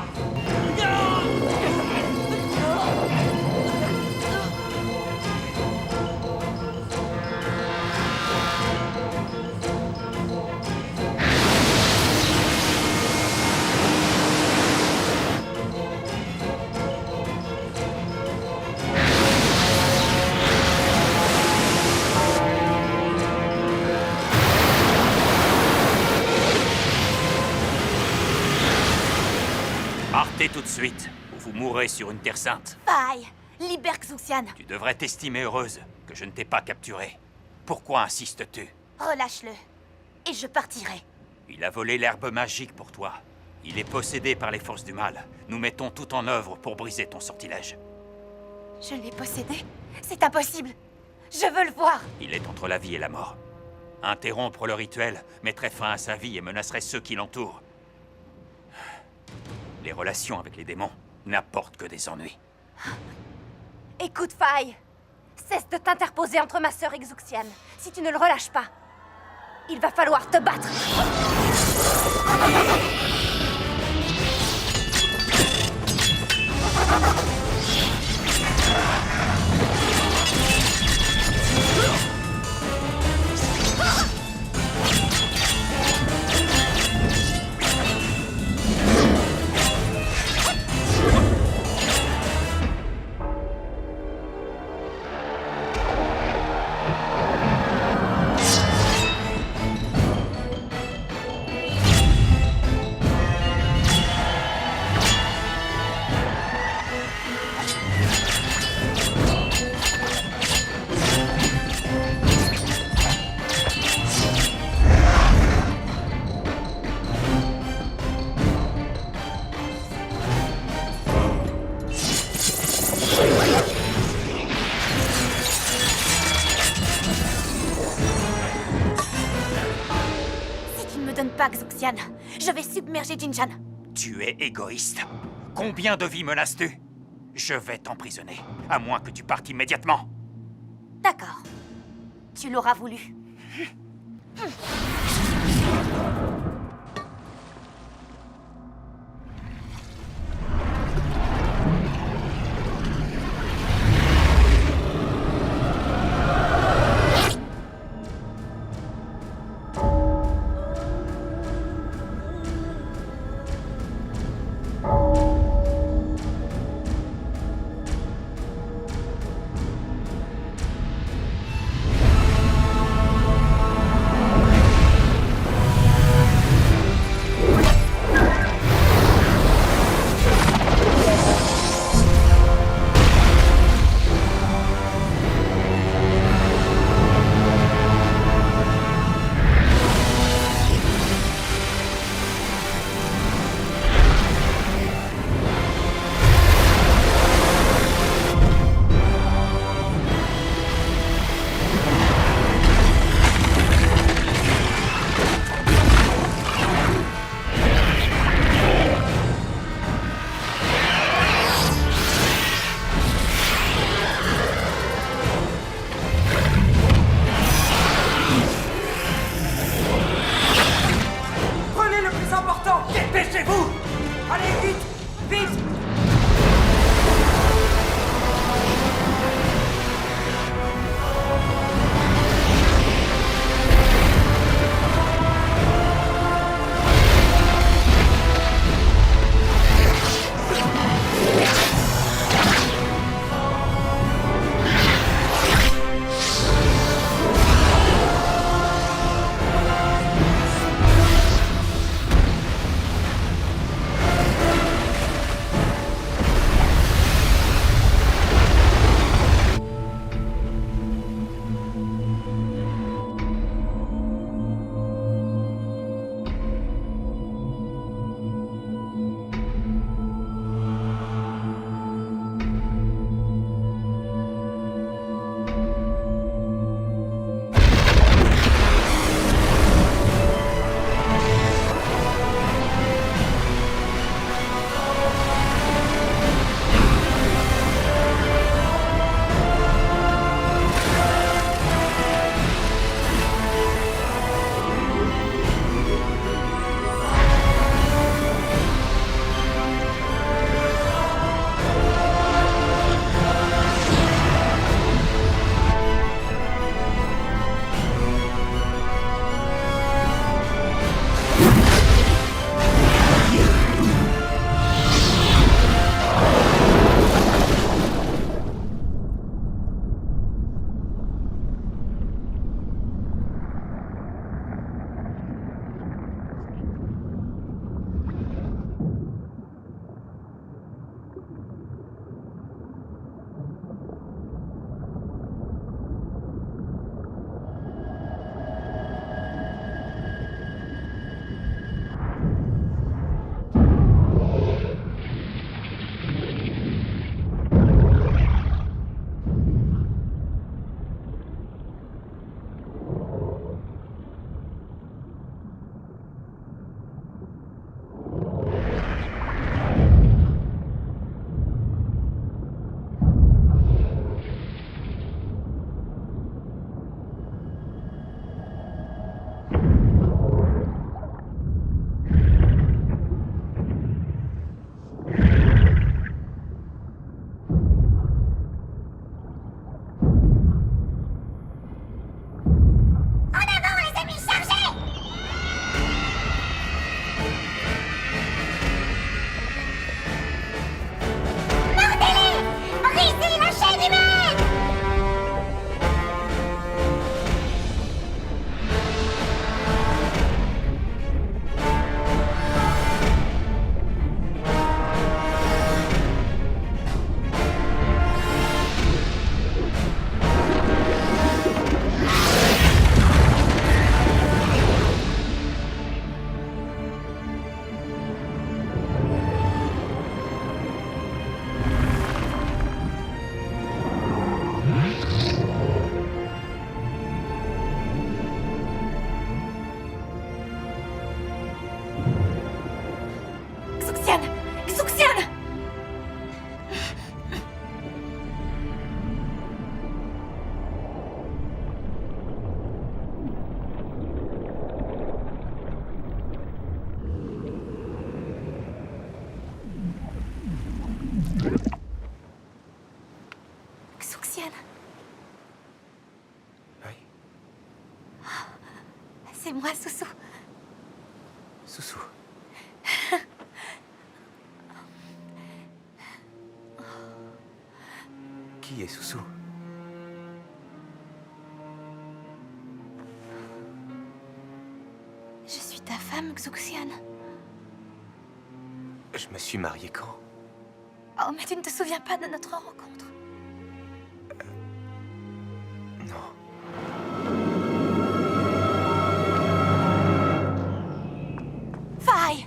Partez tout de suite, ou vous mourrez sur une terre sainte. Faille, libère Xuxian. Tu devrais t'estimer heureuse que je ne t'ai pas capturée. Pourquoi insistes-tu? Relâche-le, et je partirai. Il a volé l'herbe magique pour toi. Il est possédé par les forces du mal. Nous mettons tout en œuvre pour briser ton sortilège. Je l'ai possédé? C'est impossible. Je veux le voir. Il est entre la vie et la mort. Interrompre le rituel mettrait fin à sa vie et menacerait ceux qui l'entourent. Les relations avec les démons n'apportent que des ennuis. Écoute, Faille. Cesse de t'interposer entre ma sœur et Xuxian. Si tu ne le relâches pas, il va falloir te battre. Pas Xuxian. Je vais submerger Jinjan. Tu es égoïste. Combien de vies menaces-tu? Je vais t'emprisonner, à moins que tu partes immédiatement. D'accord. Tu l'auras voulu. important! Dépêchez-vous! Allez, vite! Vite! C'est moi, Soussou. Soussou. Qui est Soussou? Je suis ta femme, Xuxian. Je me suis marié quand? Oh, mais tu ne te souviens pas de notre rencontre? Non. Faille!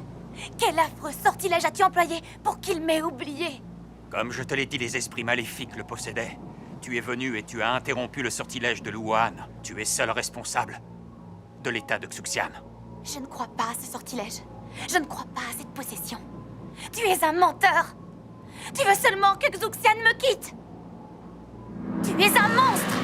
Quel affreux sortilège as-tu employé pour qu'il m'ait oublié? Comme je te l'ai dit, les esprits maléfiques le possédaient. Tu es venu et tu as interrompu le sortilège de Luan. Tu es seul responsable de l'état de Xuxian. Je ne crois pas à ce sortilège. Je ne crois pas à cette possession. Tu es un menteur! Tu veux seulement que Xuxian me quitte! Tu es un monstre!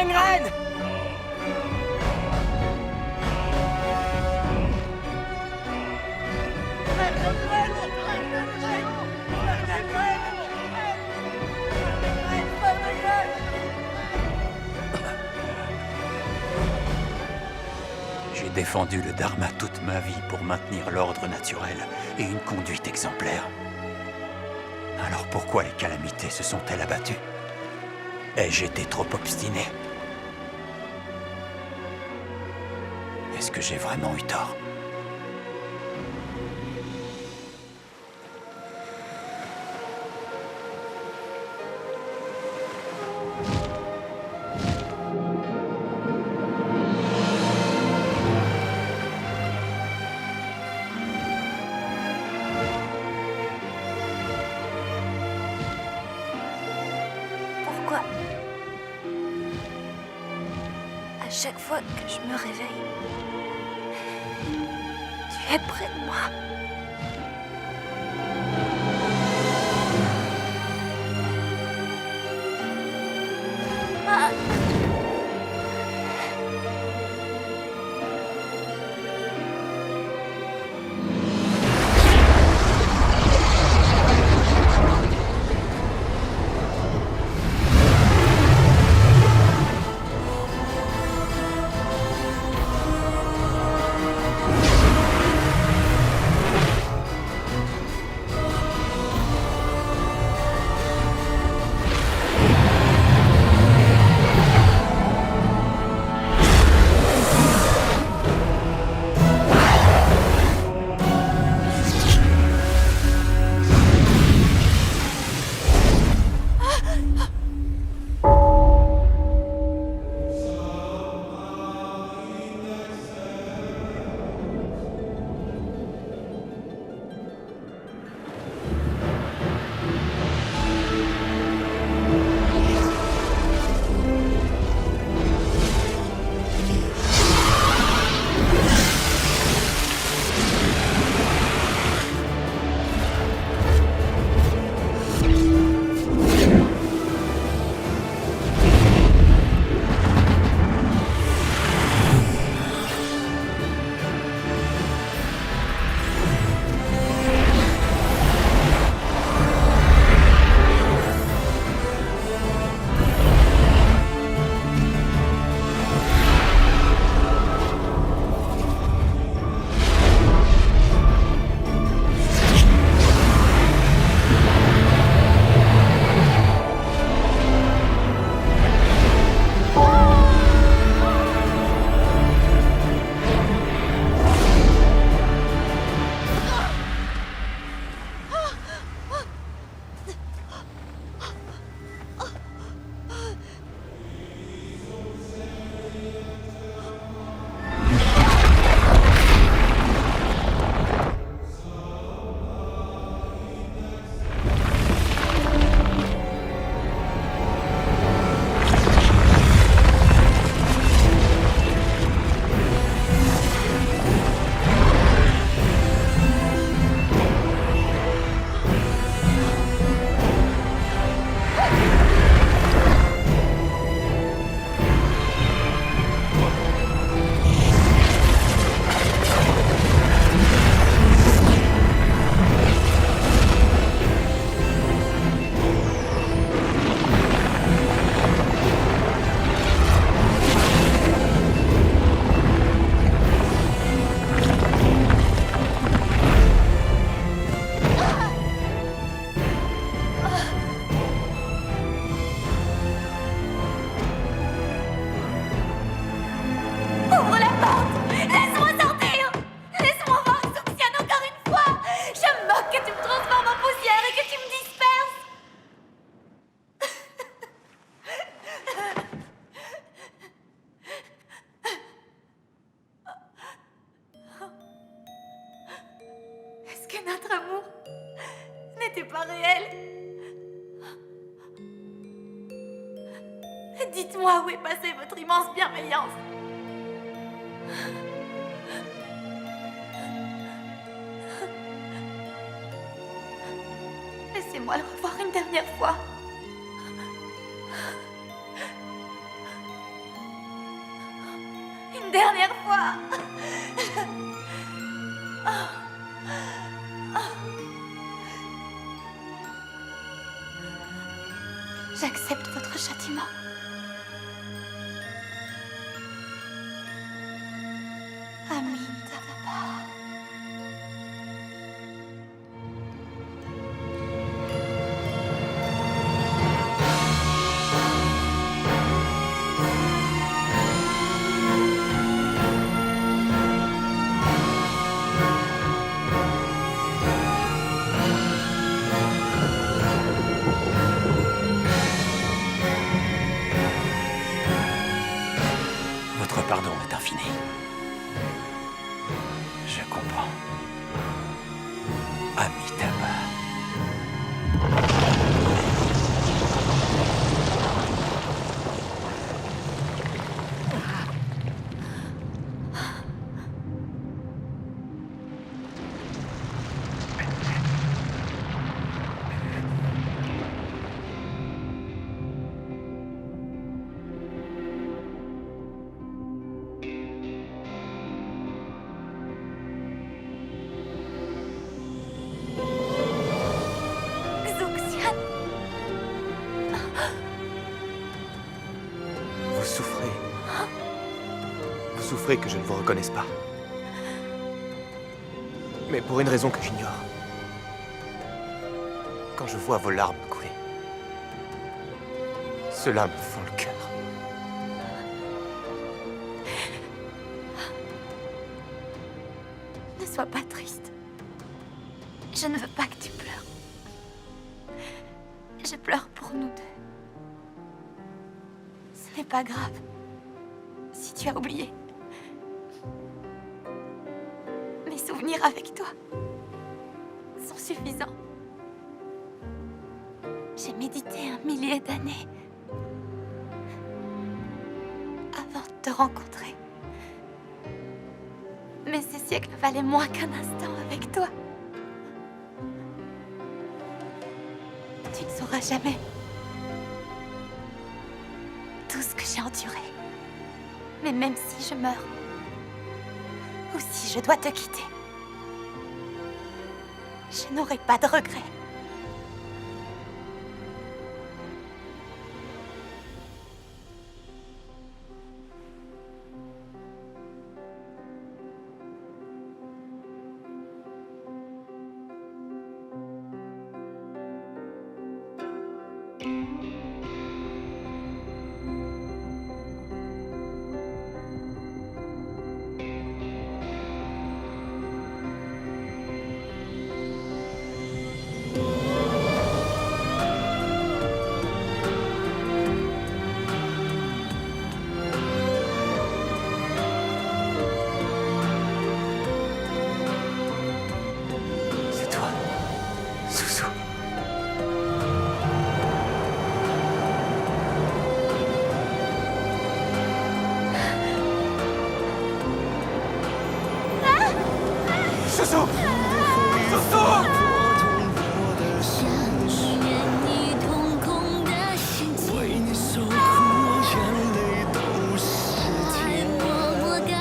Fenren! J'ai défendu le Dharma toute ma vie pour maintenir l'ordre naturel et une conduite exemplaire. Alors pourquoi les calamités se sont-elles abattues? Ai-je été trop obstiné? Est-ce que j'ai vraiment eu tort? Pourquoi? À chaque fois que je me réveille, tu es près de moi. Ah. que notre amour n'était pas réel. Dites-moi où est passée votre immense bienveillance. Laissez-moi le revoir une dernière fois. dernière fois. J'accepte votre châtiment. Amitabha. Votre pardon est infini. Je comprends. Amitabha. Xuxian. Vous souffrez. Vous souffrez que je ne vous reconnaisse pas. Mais pour une raison que j'ignore. Quand je vois vos larmes couler, cela me fend le cœur. Ne sois pas triste. Je ne veux pas que tu pleures. Je pleure pour nous deux. Ce n'est pas grave. Si tu as oublié. Mes souvenirs avec toi sont suffisants. J'ai médité 1 millier d'années avant de te rencontrer. Mais ces siècles valaient moins qu'un instant avec toi. Tu ne sauras jamais tout ce que j'ai enduré. Mais même si je meurs, ou si je dois te quitter, je n'aurai pas de regrets. C'est toi, Suzu. Suzu! Suzu! 你瞳孔的心情，为你受苦，眼泪都是甜。我感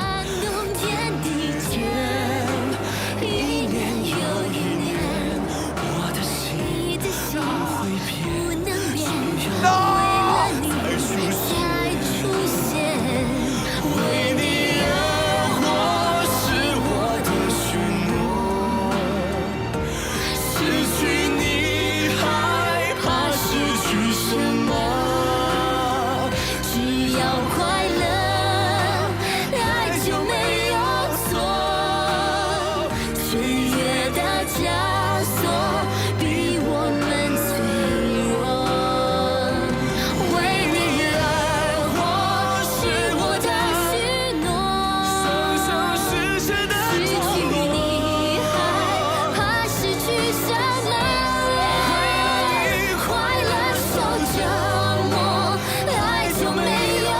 动天地间，一年又一年，我的心不会变，不能变，为了你才出现，为你而活是我的许诺。失去你，害怕失去什么？只要快乐，爱就没有错。岁月的枷锁逼我们脆弱，为你而活是我的许诺。生生世世的承诺。失去你，害怕失去什么？快乐受折磨，爱就没有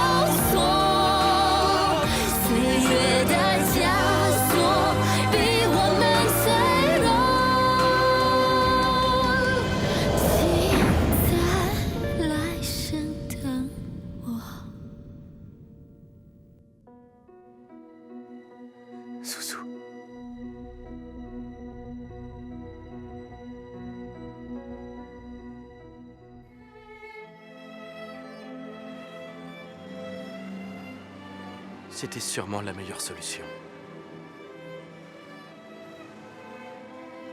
c'était sûrement la meilleure solution.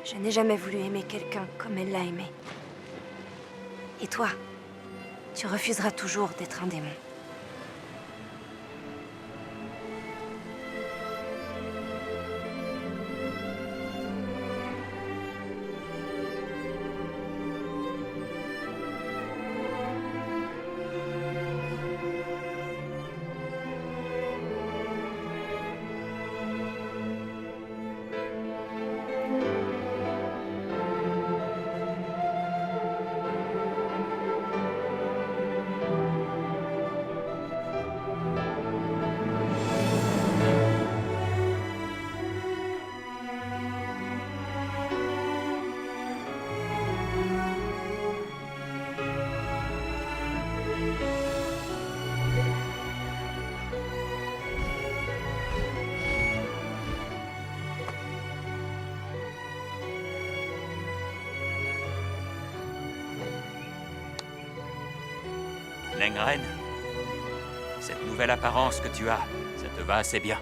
Je n'ai jamais voulu aimer quelqu'un comme elle l'a aimé. Et toi, tu refuseras toujours d'être un démon. Lengren, cette nouvelle apparence que tu as, ça te va assez bien.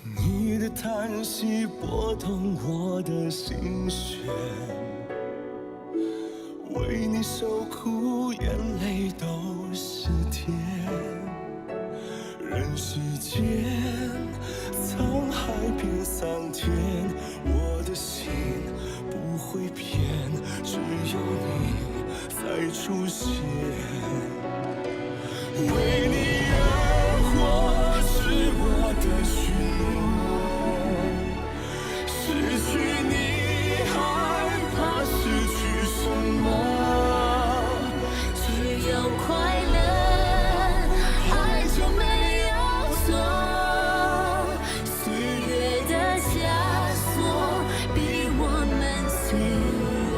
你的叹息拨动我的心弦，为你受苦，眼泪都是甜。人世间，沧海变桑田，我的心不会变，只有你才出现。为你而活是我的许诺，失去你害怕失去什么？只要快乐，爱就没有错。岁月的枷锁逼我们脆弱。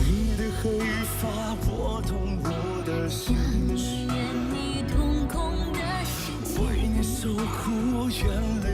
你的黑发拨动我的心弦，为你受苦，眼泪